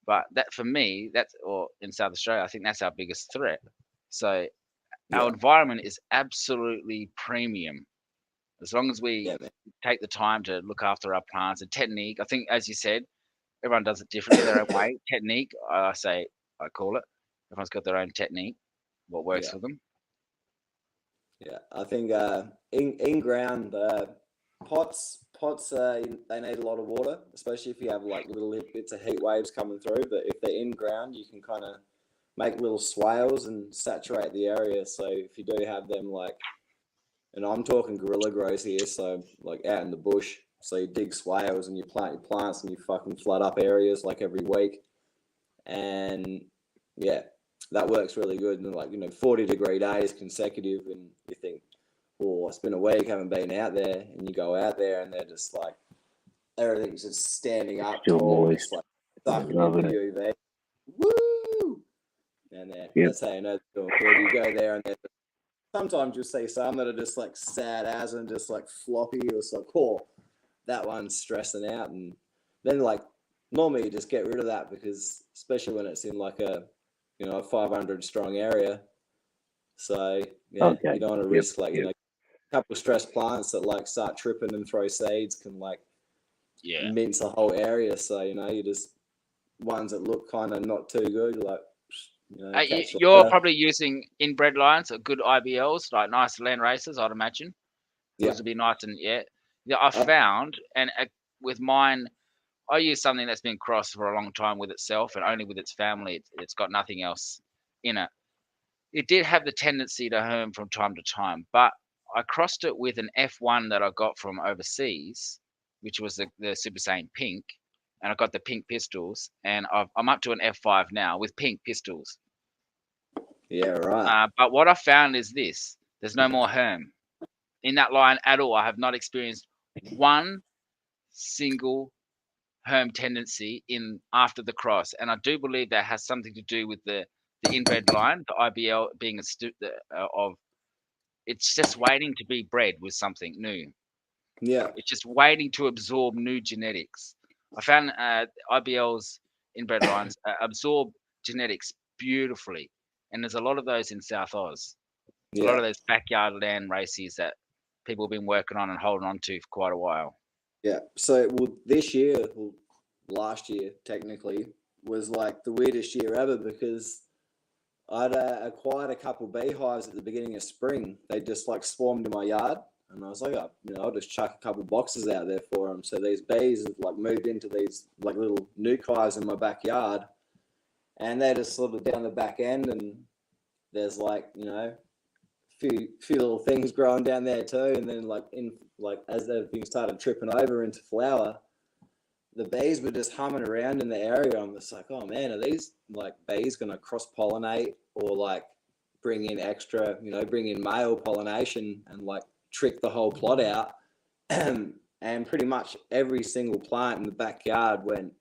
but that for me, or in South Australia, I think that's our biggest threat. So our yeah, environment is absolutely premium as long as we yeah, man. take the time to look after our plants and technique. I think, as you said, everyone does it differently, their own way. Technique, I call it. Everyone's got their own technique, what works Yeah, for them. yeah. I think in ground pots they need a lot of water, especially if you have like little bits of heat waves coming through. But if they're in ground, you can kind of make little swales and saturate the area. So if you do have them and I'm talking guerrilla grows here, so like out in the bush. So you dig swales and you plant your plants and you fucking flood up areas like every week. And yeah, that works really good. And 40-degree days consecutive, and you think, oh, it's been a week, haven't been out there, and you go out there and they're just like everything's just standing up Still tall, moist. just like sucking Loving into it. UV. Woo! And Yep. that's how you know they're doing good. You go there and sometimes you'll see some that are just like sad as and just like floppy. It's like, oh, that one's stressing out. And then normally you just get rid of that because especially when it's in like a 500 strong area. So yeah, Okay. you don't want to risk a couple of stressed plants that like start tripping and throw seeds can like Yeah. mince the whole area. So you just ones that look kind of not too good, like catch the You're letter. probably using inbred lines, or good IBLs, like nice land races, I'd imagine. Yeah. Those would be nice and yeah. I found, and with mine, I use something that's been crossed for a long time with itself and only with its family. It's got nothing else in it. It did have the tendency to home from time to time, but I crossed it with an F1 that I got from overseas, which was the Super Saiyan Pink, and I got the pink pistols, and I'm up to an F5 now with pink pistols. Yeah, right. But what I found is this: there's no more herm in that line at all. I have not experienced one single herm tendency in after the cross, and I do believe that has something to do with the inbred line, the IBL being of it's just waiting to be bred with something new. Yeah. It's just waiting to absorb new genetics. I found IBL's inbred lines absorb genetics beautifully, and there's a lot of those in South Oz. A lot Yeah. of those backyard land races that people have been working on and holding on to for quite a while. Yeah. So, this year, last year, technically, was like the weirdest year ever because I'd acquired a couple beehives at the beginning of spring. They just like swarmed in my yard, and I was like, I'll just chuck a couple boxes out there for them. So these bees have like moved into these like little nuke hives in my backyard, and they're just sort of down the back end, and there's like few little things growing down there too, and then as everything started tripping over into flower, the bees were just humming around in the area. I'm just like, oh man, are these like bees gonna cross pollinate or like bring in extra, bring in male pollination and like trick the whole plot out? And pretty much every single plant in the backyard went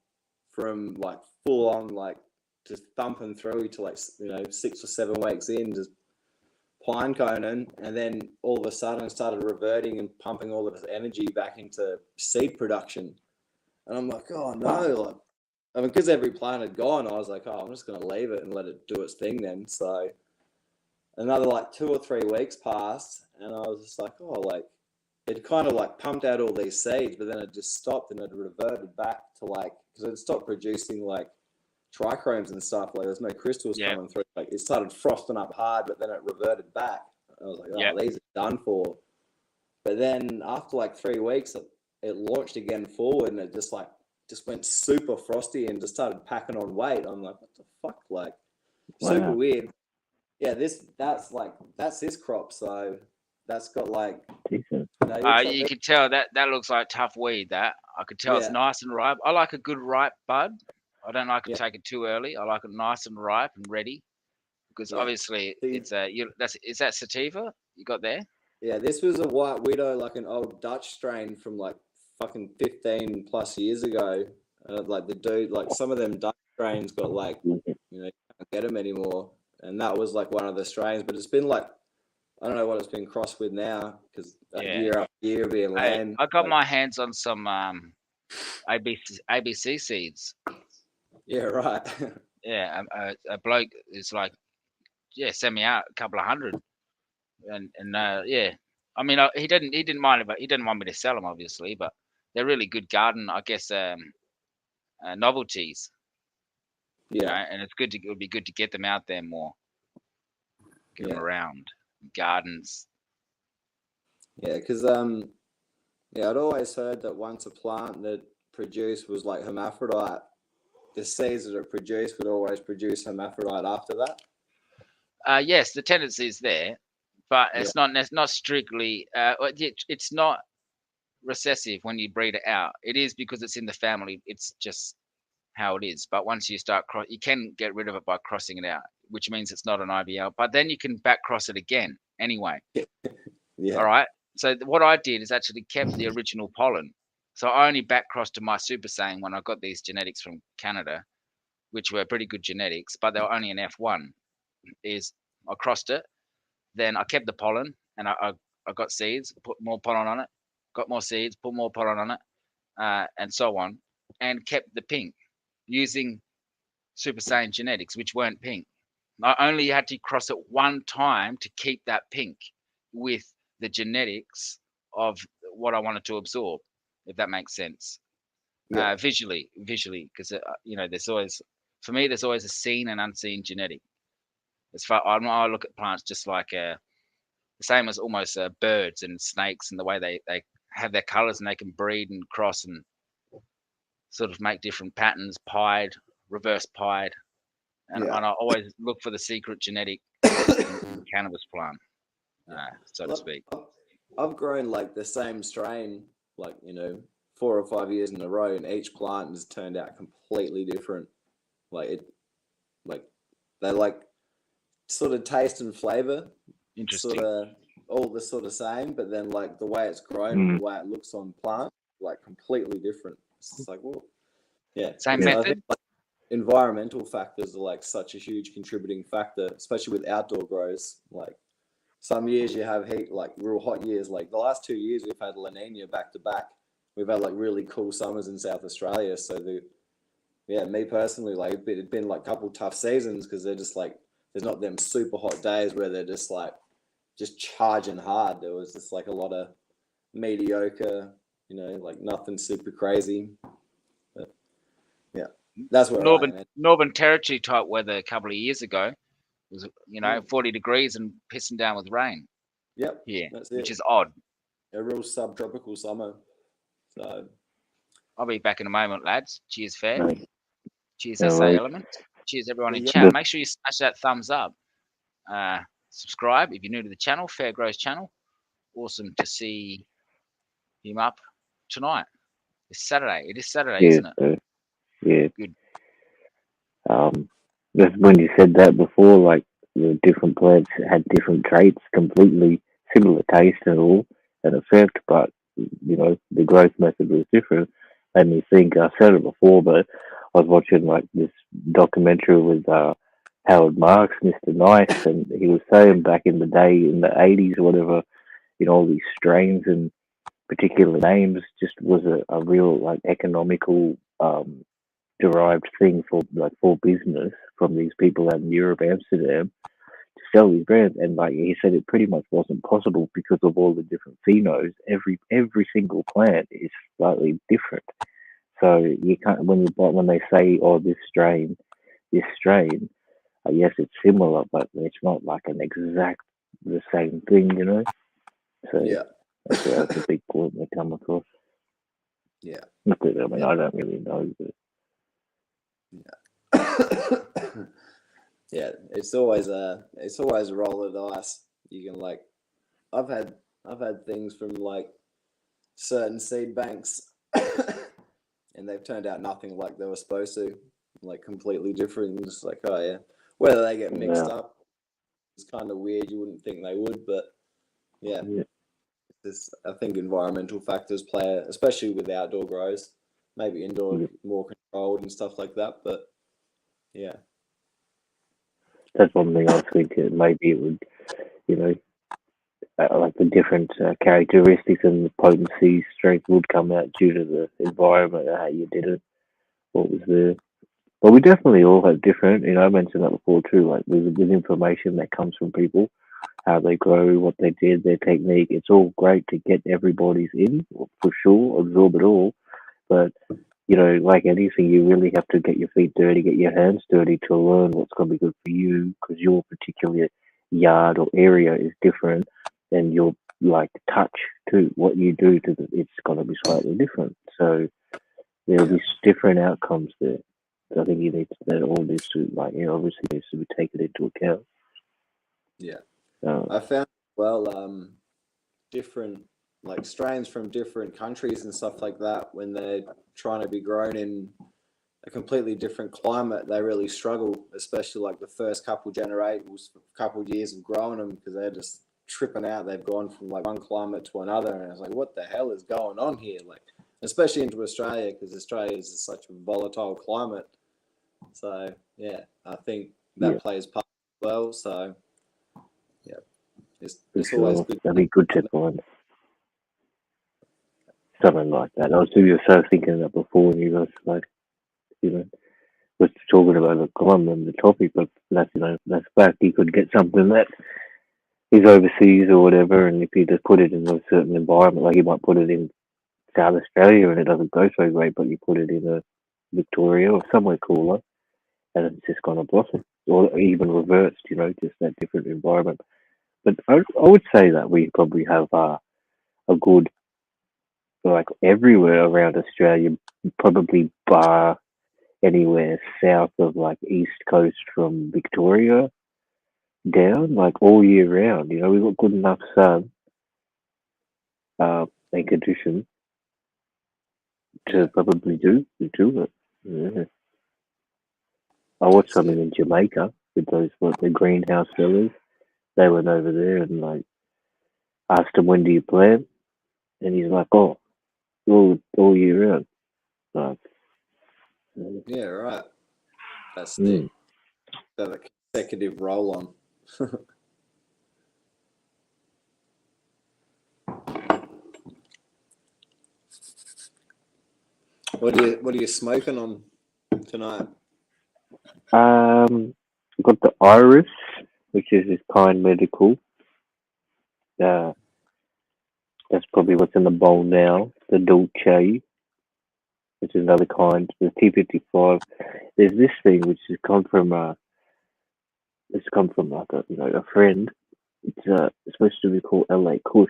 from like full on like just thumping through to like 6 or 7 weeks in, just pine coning, and then all of a sudden started reverting and pumping all of its energy back into seed production. And I'm like, oh no, because every plant had gone, I was like, oh, I'm just going to leave it and let it do its thing then. So another like 2 or 3 weeks passed, and I was just like, oh, like it kind of like pumped out all these seeds, but then it just stopped and it reverted back to like, because it stopped producing like trichromes and stuff, like there's no crystals coming through. Like it started frosting up hard, but then it reverted back. I was like, oh, these are done for. But then after like 3 weeks, it launched again forward, and it just went super frosty and just started packing on weight. I'm like, what the fuck? Like super weird. Yeah, that's this crop. So that's got like Decent. You can tell that looks like tough weed. That I could tell it's nice and ripe. I like a good ripe bud. I don't like to take it too early. I like it nice and ripe and ready, because obviously it's is that sativa you got there? Yeah, this was a White Widow, like an old Dutch strain from like fucking 15 plus years ago. Like the dude, like some of them Dutch strains got like, you can't get them anymore. And that was like one of the strains, but it's been like, I don't know what it's been crossed with now, because year after year being land. I got my hands on some ABC seeds. Yeah, right. Yeah, a bloke is like, send me out a couple of hundred, and I mean, he didn't mind it, but he didn't want me to sell them, obviously, but they're really good garden, I guess, novelties. Yeah, and it would be good to get them out there more, get them around gardens. Yeah, because I'd always heard that once a plant that produced was like hermaphrodite, the seeds that it produced would always produce hermaphrodite after that. Yes, the tendency is there, but it's not strictly. It's not recessive when you breed it out. It is because it's in the family. It's just how it is. But once you start you can get rid of it by crossing it out, which means it's not an IBL. But then you can back cross it again anyway. Yeah. All right. So what I did is actually kept the original pollen. So I only back crossed to my Super Saiyan when I got these genetics from Canada, which were pretty good genetics, but they were only an F1. Is I crossed it, then I kept the pollen, and I got seeds, put more pollen on it, got more seeds, put more pollen on it, and so on, and kept the pink using Super Saiyan genetics, which weren't pink. I only had to cross it one time to keep that pink with the genetics of what I wanted to absorb, if that makes sense. Yeah. visually, because there's always, for me, there's always a seen and unseen genetic. As far I look at plants just like the same as almost birds and snakes, and the way they have their colors and they can breed and cross and sort of make different patterns, pied, reverse pied, and Yeah. I always look for the secret genetic in cannabis plant, so to Look, speak. I've grown like the same strain, like 4 or 5 years in a row, and each plant has turned out completely different. Like they like sort of taste and flavor, Interesting. sort of all the sort of same, but then like the way it's grown and the way it looks on plant, like completely different. It's just like, well, yeah. Same So I method. think like, environmental factors are like such a huge contributing factor, especially with outdoor grows. Like some years you have heat, like real hot years. Like the last 2 years we've had La Nina back to back. We've had like really cool summers in South Australia. So me personally, like it'd been like a couple tough seasons because they're just like there's not them super hot days where they're just like just charging hard. There was just like a lot of mediocre, like nothing super crazy. But yeah, that's where Northern Territory type weather a couple of years ago was 40 degrees and pissing down with rain. Yep. Yeah, that's which it. is odd. A real subtropical summer. So I'll be back in a moment, lads. Cheers, fair. Right. Cheers, No SA worries. Element. Cheers, everyone in Yeah. chat. Make sure you smash that thumbs up. Subscribe if you're new to the channel, Fair Grows channel. Awesome to see him up tonight. It's Saturday. It is Saturday, isn't it? So, yeah. Good. Just when you said that before, like the different plants had different traits, completely similar taste and all, and effect, but the growth method was different. Made me think. I said it before, but I was watching like this documentary with Howard Marks, Mr. Nice, and he was saying back in the day, in the 80s or whatever, all these strains and particular names just was a real like economical derived thing for business from these people out in Europe, Amsterdam, to sell these brands. And like he said, it pretty much wasn't possible because of all the different phenos. Every single plant is slightly different. So you can't when they say, oh, this strain, yes, it's similar, but it's not like an exact the same thing, So yeah. that's a big point they come across. Yeah. Not that, I mean, I don't really know, but yeah, it's always a roll of the dice. You can like, I've had things from like certain seed banks, and they've turned out nothing like they were supposed to, like completely different. It's like, oh yeah, whether they get mixed up, it's kind of weird. You wouldn't think they would, but yeah. I think environmental factors play, especially with outdoor grows. Maybe indoor more controlled and stuff like that, but yeah. That's one thing I was thinking. Maybe it would, like the different characteristics and the potency, strength would come out due to the environment, how you did it, what was there. But we definitely all have different, I mentioned that before too, like with information that comes from people, how they grow, what they did, their technique. It's all great to get everybody's in, for sure, absorb it all. But, like anything, you really have to get your feet dirty, get your hands dirty to learn what's going to be good for you, because your particular yard or area is different, and your like touch to what you do it's going to be slightly different. So there'll be different outcomes there. So I think you need to all this to obviously needs to be taken into account. Yeah. I found different like strains from different countries and stuff like that, when they're trying to be grown in a completely different climate, they really struggle, especially like the first couple years of growing them, because they're just tripping out. They've gone from like one climate to another, and it's like, what the hell is going on here? Like, especially into Australia, because Australia is such a volatile climate. So yeah, I think that plays part as well. So yeah, it's always good. That'd be good to find something like that. I was thinking of that before, and you guys like, was talking about the column and the topic, but that's fact. You could get something that is overseas or whatever, and if you just put it in a certain environment, like you might put it in South Australia and it doesn't go so great, but you put it in a Victoria or somewhere cooler, and it's just gonna blossom, or even reversed. Just that different environment. But I would say that we probably have a good, like everywhere around Australia, probably bar anywhere south of like East Coast from Victoria down, like all year round. We've got good enough sun and conditions to probably do it. Yeah. I watched something in Jamaica with those the greenhouse villas. They went over there and like asked him when do you plant, and he's like, "Oh, all year round." Like, Yeah, right. That's mm. the consecutive roll on. What are you smoking on tonight? Got the Iris, which is this Kind Medical. That's probably what's in the bowl now. The Dolce, which is another kind. The T55. There's this thing which has come from like a friend. It's supposed to be called LA Kush.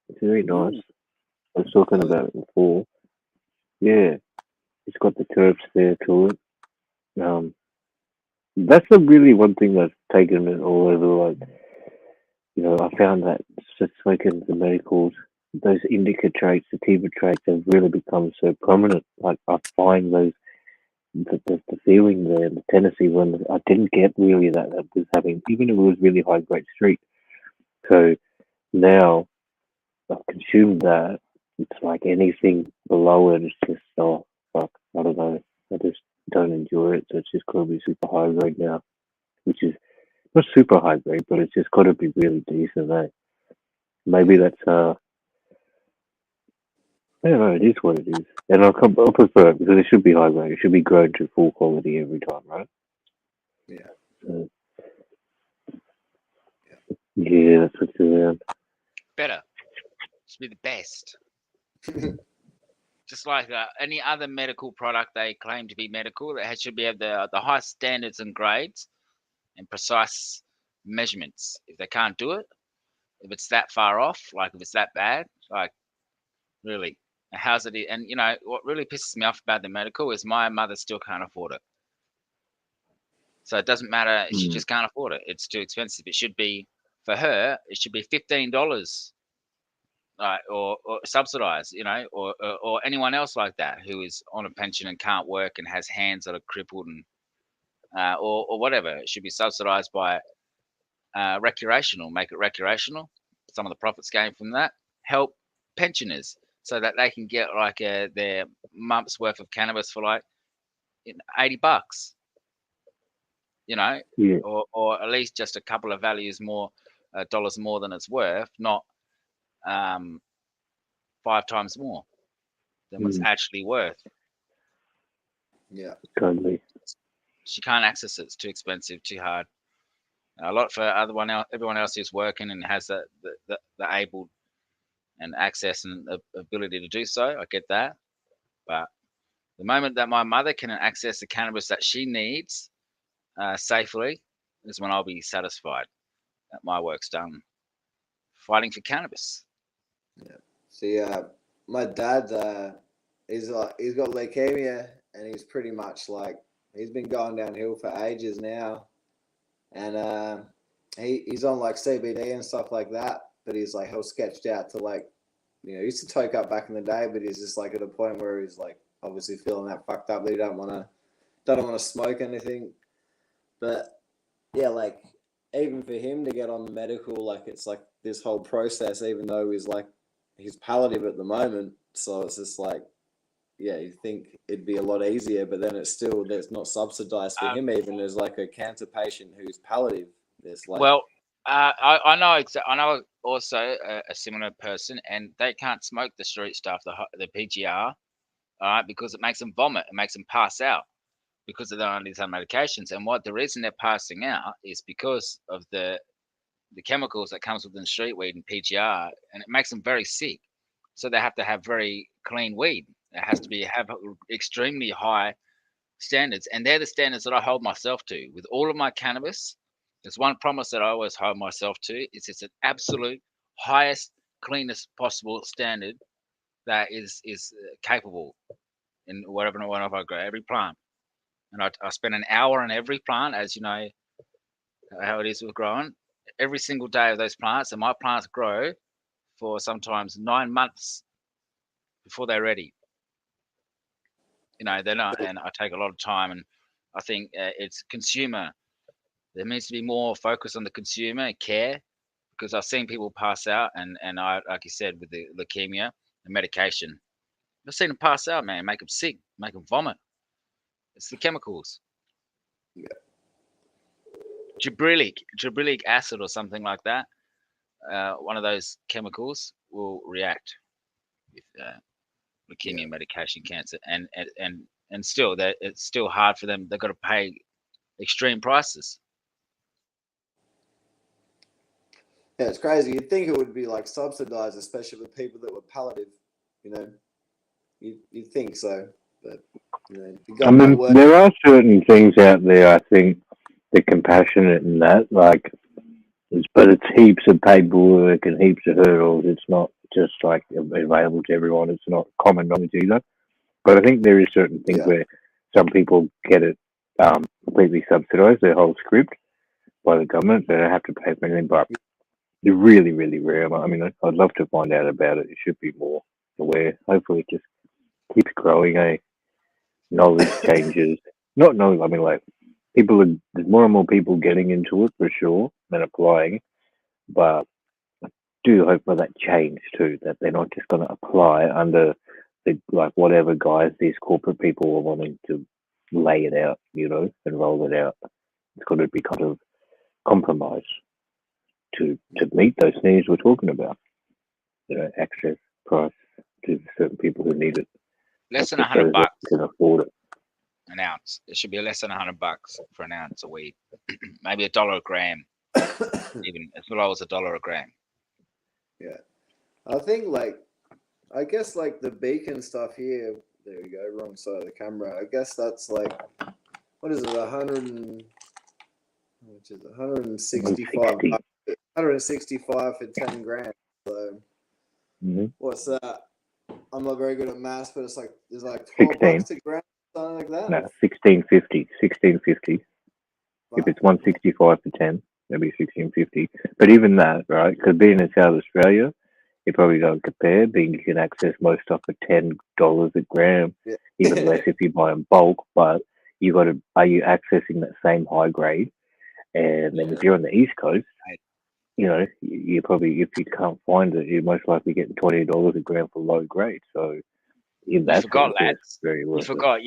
It's very nice. I was talking about it before. Yeah, it's got the terps there to it. That's the really one thing that's taken it all over. Like, I found that just smoking the medicals, those indica traits, sativa traits have really become so prominent. Like, I find the feeling there, the Tennessee one, I didn't get really that was having, even if it was really high grade street. So now I've consumed that. It's like anything below it, it's just, oh, fuck, I don't know. I just don't enjoy it. So it's just got to be super high grade now, which is not super high grade, but it's just got to be really decent, eh? Maybe that's, I don't know, it is what it is. And I'll prefer it because it should be high grade. It should be grown to full quality every time, right? Yeah. Yeah, that's what's around. Better. Should be the best. Just like any other medical product they claim to be medical, that should be have the highest standards and grades and precise measurements. If they can't do it, if it's that far off, like if it's that bad, like really, how's it? And what really pisses me off about the medical is my mother still can't afford it. So it doesn't matter; she just can't afford it. It's too expensive. It should be for her. It should be $15. Or subsidized, or anyone else like that who is on a pension and can't work and has hands that are crippled and or whatever. It should be subsidized by recreational. Make it recreational. Some of the profits gained from that help pensioners so that they can get like their month's worth of cannabis for like $80. Yeah. Or at least just a couple of values more dollars more than it's worth, not 5 times more than what's actually worth. Yeah, totally. She can't access it. It's too expensive, too hard. A lot for everyone else who's working and has the able and access and the ability to do so. I get that, but the moment that my mother can access the cannabis that she needs safely is when I'll be satisfied that my work's done fighting for cannabis. Yeah. See, my dad, he's got leukemia, and he's pretty much like he's been going downhill for ages now, and he's on like CBD and stuff like that. But he's like all sketched out to like, he used to toke up back in the day, but he's just like at a point where he's like obviously feeling that fucked up that he don't want to smoke anything. But yeah, like even for him to get on the medical, like it's like this whole process, even though he's palliative at the moment. So it's just like, yeah, you think it'd be a lot easier, but then there's not subsidized for him even as like a cancer patient who's palliative. There's like, well, I know I know also a similar person, and they can't smoke the street stuff, the PGR, all right, because it makes them vomit, it makes them pass out because they're on these other medications. And what the reason they're passing out is because of the chemicals that comes within street weed and PGR, and it makes them very sick. so they have to have very clean weed. It has to have extremely high standards, and they're the standards that I hold myself to with all of my cannabis. There's one promise that I always hold myself to: it's an absolute highest, cleanest possible standard that is capable in whatever I grow every plant. And I spend an hour on every plant, as you know how it is with growing. Every single day of those plants, and my plants grow for sometimes 9 months before they're ready. They're not, and I take a lot of time, and I think it's consumer. There needs to be more focus on the consumer care, because I've seen people pass out, and I, like you said, with the leukemia and medication, I've seen them pass out, man, make them sick, make them vomit. It's the chemicals. Yeah. Gibberellic acid or something like that. One of those chemicals will react with leukemia, medication, cancer, and still that it's still hard for them. They've got to pay extreme prices. Yeah, it's crazy. You'd think it would be like subsidized, especially with people that were palliative. You'd think so, but I mean, there are certain things out there. I think they're compassionate in that, like, but it's heaps of paperwork and heaps of hurdles. It's not just like available to everyone. It's not common knowledge either. But I think there is certain things where some people get it completely subsidized, their whole script by the government. They don't have to pay for anything, but they're really, really rare. I mean, I'd love to find out about it. It should be more aware. Hopefully, it just keeps growing. Knowledge changes. Not knowledge. I mean, like, there's more and more people getting into it for sure and applying. But I do hope for that change too. That they're not just going to apply under whatever guise these corporate people are wanting to lay it out, and roll it out. It's got to be kind of compromised to meet those needs we're talking about. Access, price to certain people who need it. Less than $100 can afford it. An ounce. It should be less than $100 for an ounce of weed. Maybe $1 a gram. Even as low as $1 a gram. Yeah, I think I guess the beacon stuff here. There we go, wrong side of the camera. I guess that's what is it? 165. 165 for 10 grams. So what's that? I'm not very good at maths, but it's there's 12 bucks a gram, something like that. No, 16.50. 16.50. If it's 165 for 10, it'll be 16.50. But even that, right? Because being in South Australia, it probably don't compare. Being you can access most stuff for $10 a gram, even less if you buy in bulk. But are you accessing that same high grade? And then if you're on the East Coast, you probably, if you can't find it, you're most likely getting $20 a gram for low grade. So in that forgot, sense, it's very worth you forgot,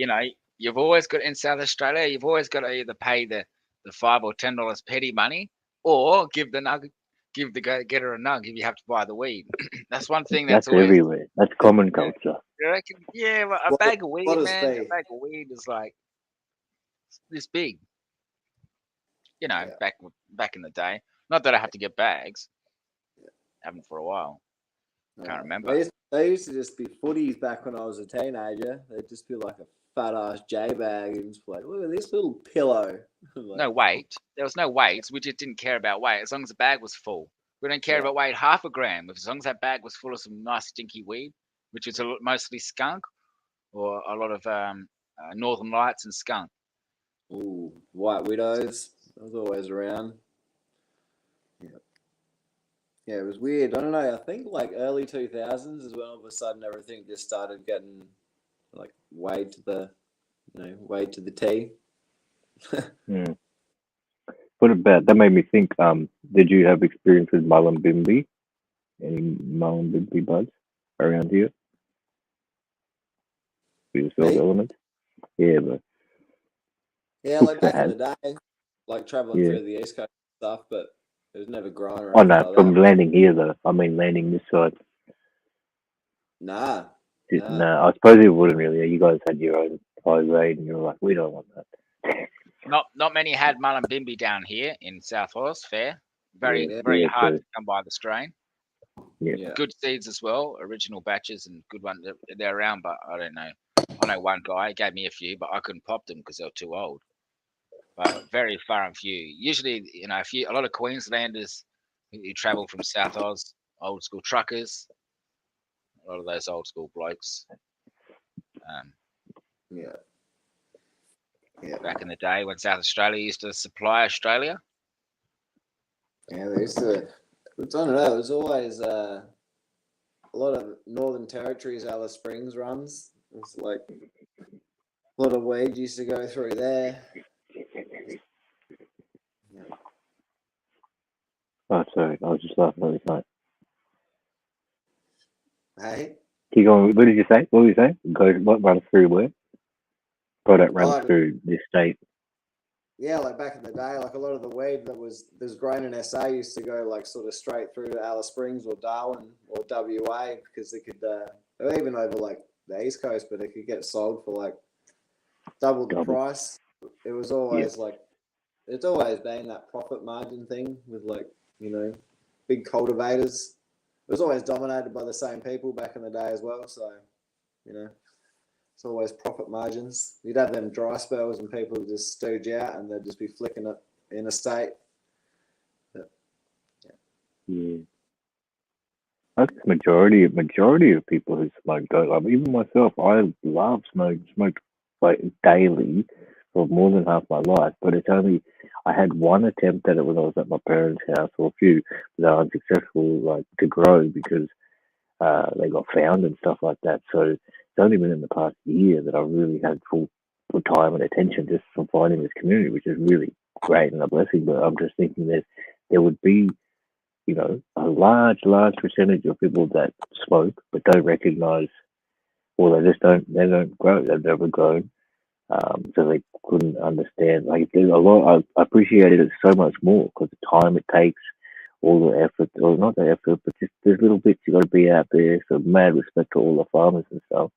you've always got in South Australia, you've always got to either pay the $5 or $10 petty money, or give the nug, give the getter a nug if you have to buy the weed. That's one thing that's always everywhere. That's common culture. You reckon? Yeah, well, a bag of weed, man. A bag of weed is like this big. Back in the day. Not that I have to get bags. Haven't for a while. Can't remember. They used to just be footies back when I was a teenager. They'd just be like a fat ass J bag and just be like, look at this little pillow. No weight. There was no weight. We just didn't care about weight as long as the bag was full. We don't care about weight half a gram. As long as that bag was full of some nice stinky weed, which is mostly skunk or a lot of Northern Lights and skunk. Ooh, White Widows. That was always around. Yeah, it was weird. I don't know. I think early 2000s is when all of a sudden everything just started getting weighed to the T. What about that? Made me think. Did you have experience with Mullumbimby? Any Mullumbimby buds around here? Field element. Yeah, but back in the day, traveling through the East Coast stuff, but it was never growing around. Oh no, from landing here though. I mean, landing this side. Nah. No, I suppose it wouldn't really. You guys had your own high grade, and you were like, we don't want that. Not many had Mullumbimby down here in South Oz. Fair, very hard to come by the strain. Yeah. Good seeds as well, original batches and good ones. They're around, but I don't know. I know one guy he gave me a few, but I couldn't pop them because they were too old. But very far and few. Usually, a lot of Queenslanders who travel from South Oz, old school truckers, a lot of those old school blokes. Yeah. Yeah. Back in the day when South Australia used to supply Australia. Yeah, they used to. I don't know. It was always a lot of Northern Territories, Alice Springs runs. It's like a lot of weed used to go through there. Yeah. Oh, sorry, I was just laughing at this night. Hey. Keep going. What did you say? What were you saying? What runs through where? Product runs through this state. Yeah, like back in the day, like a lot of the weed that was grown in SA used to go like sort of straight through to Alice Springs or Darwin or WA because they could, or even over like the East Coast, but they could get sold for like double the price. It was always like, it's always been that profit margin thing with like, big cultivators. It was always dominated by the same people back in the day as well. So, it's always profit margins. You'd have them dry spells and people would just stooge out and they'd just be flicking it in a state. Yeah. I think majority of people who smoke don't love. Even myself, I love smoke like daily for more than half my life. But it's only I had one attempt at it when I was at my parents' house, or a few that are unsuccessful, like to grow because they got found and stuff like that. So it's only been in the past year that I really had full time and attention just from finding this community, which is really great and a blessing. But I'm just thinking that there would be, a large percentage of people that smoke but don't recognize, or they don't grow. They've never grown, so they couldn't understand. Like there's a lot. I appreciated it so much more because the time it takes, all the effort, or not the effort, but just there's little bits you got to be out there. So mad respect to all the farmers and stuff,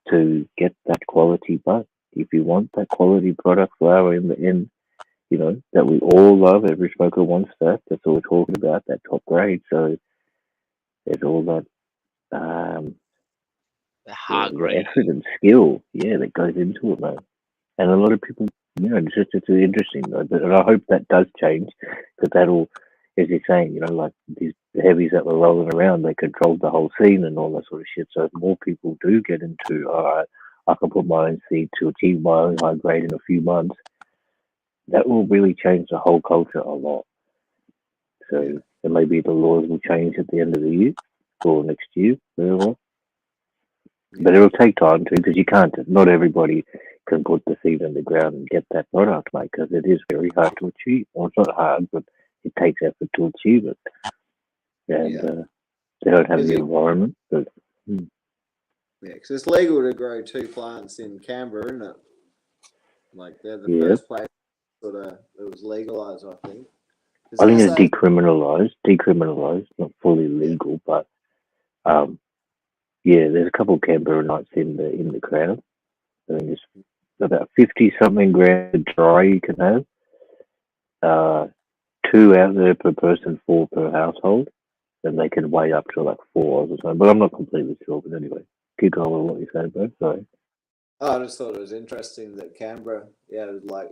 to get that quality. But if you want that quality product flower in the end, that we all love, every smoker wants that. That's what we're talking about, that top grade. So there's all that The hard grade. effort and skill, that goes into it, man. And a lot of people, it's interesting, though. And I hope that does change, because that'll, as you're saying, like these heavies that were rolling around, they controlled the whole scene and all that sort of shit. So if more people do get into, all right, I can put my own seed to achieve my own high grade in a few months, that will really change the whole culture a lot. So and maybe the laws will change at the end of the year or next year, whatever. But it'll take time too, because you can't. Not everybody can put the seed in the ground and get that product, mate. Because it is very hard to achieve. Well, it's not hard, but it takes effort to achieve it. And they don't have the environment. But yeah, because it's legal to grow 2 plants in Canberra, isn't it? Like they're the first place sort of it was legalized, I think. I think it's decriminalized, not fully legal, but there's a couple of Canberra nights in the crowd. I think it's about 50-something grams dry you can have. 2 out there per person, 4 per household, and they can weigh up to like 4 or something. But I'm not completely sure. But anyway, keep going with what you said, bro. Sorry. I just thought it was interesting that Canberra, it was like,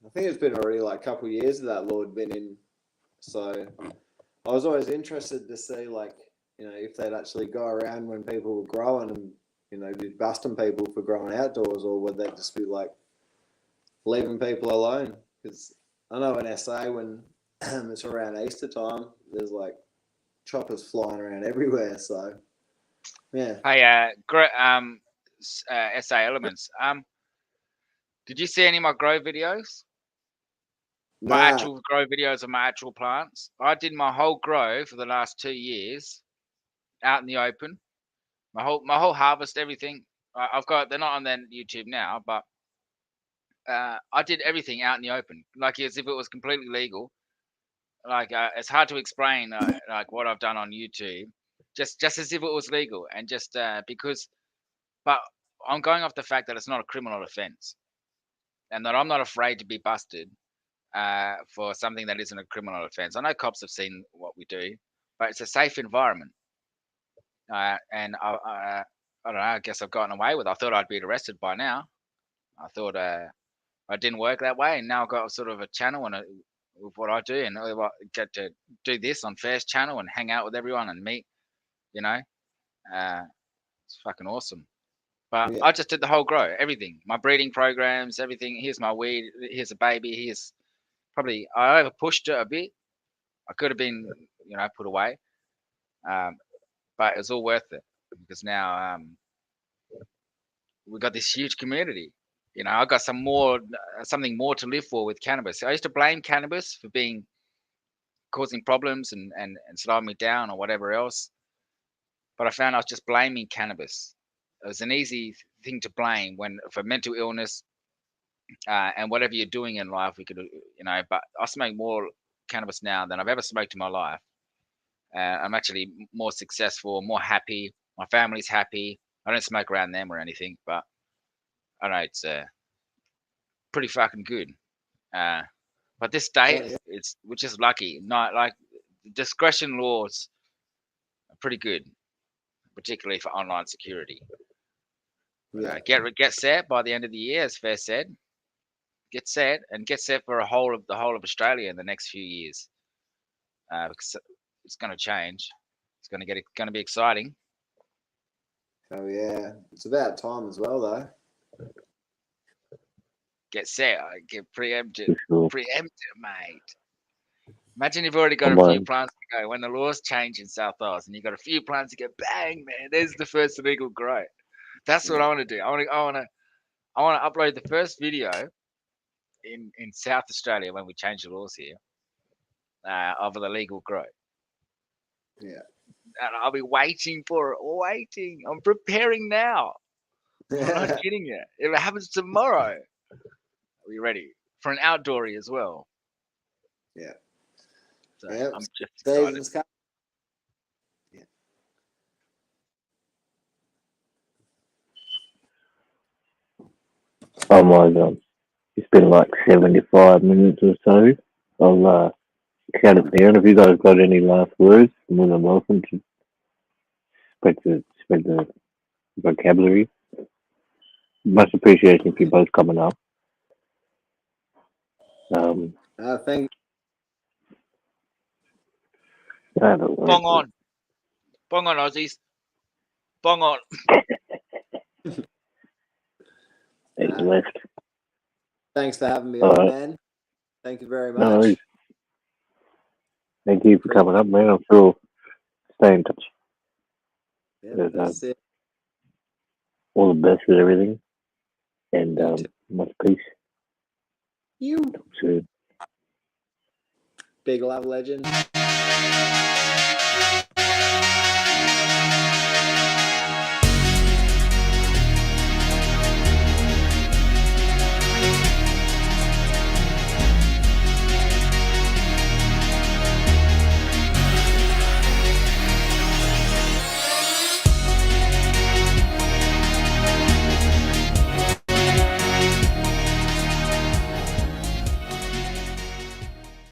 I think it's been already like a couple of years that law had been in. So I was always interested to see, like, if they'd actually go around when people were growing and, be busting people for growing outdoors, or would they just be like leaving people alone? Because I know in SA when it's around Easter time, there's like choppers flying around everywhere. So yeah. Hey, SA Elements. Did you see any of my grow videos? My actual grow videos of my actual plants. I did my whole grow for the last 2 years out in the open. My whole harvest, everything. I've got. They're not on their YouTube now, but I did everything out in the open, like as if it was completely legal. Like it's hard to explain, like what I've done on YouTube, just as if it was legal, and just because. But I'm going off the fact that it's not a criminal offence, and that I'm not afraid to be busted for something that isn't a criminal offence. I know cops have seen what we do, but it's a safe environment. And I don't know. I guess I've gotten away with it. I thought I'd be arrested by now. I thought I didn't work that way, and now I've got sort of a channel and with what I do, and I get to do this on First Channel and hang out with everyone and meet. You know, it's fucking awesome. But Yeah. I just did the whole grow, everything, my breeding programs, everything. Here's my weed. Here's a baby. Here's probably I over pushed it a bit. I could have been, put away, but it was all worth it because now we've got this huge community. I got something more to live for with cannabis. I used to blame cannabis for causing problems and slowing me down or whatever else, but I found I was just blaming cannabis. It was an easy thing to blame for mental illness and whatever you're doing in life. We could, but I smoke more cannabis now than I've ever smoked in my life. I'm actually more successful, more happy. My family's happy. I don't smoke around them or anything, but I don't know, it's pretty fucking good. But this state, we're just lucky. Not like discretion laws are pretty good, particularly for online security. Yeah. Get set by the end of the year, as Fair said. Get set for the whole of Australia in the next few years, because it's going to change. It's going to be exciting. Oh yeah, it's about time as well, though. Get set. Get preempted. For sure. Preempted, mate. Imagine you've already got Come a few on. plants to go. When the laws change in South Wales and you've got a few plants to go, bang, man, there's the first legal grow. That's what I want to do. I want to upload the first video in South Australia when we change the laws here of the legal grow. Yeah. And I'll be waiting for it. Waiting. I'm preparing now. I'm not kidding you. If it happens tomorrow, are we ready for an outdoory as well? Yeah. So Yeah. I'm just excited. Yeah. Oh my god. It's been like 75 minutes or so. I'll count it down. If you guys got any last words, I'm more than welcome to spread the vocabulary. Much appreciation for you both coming up. Thank Bong on. Bong on, Aussies. Bong on. Left. Thanks for having me on, man. Thank you very much. No, thank you for coming up, man. I'm sure stay in touch. Yeah, that's it. All the best with everything. And much peace. You. Talk soon. Big love, legend.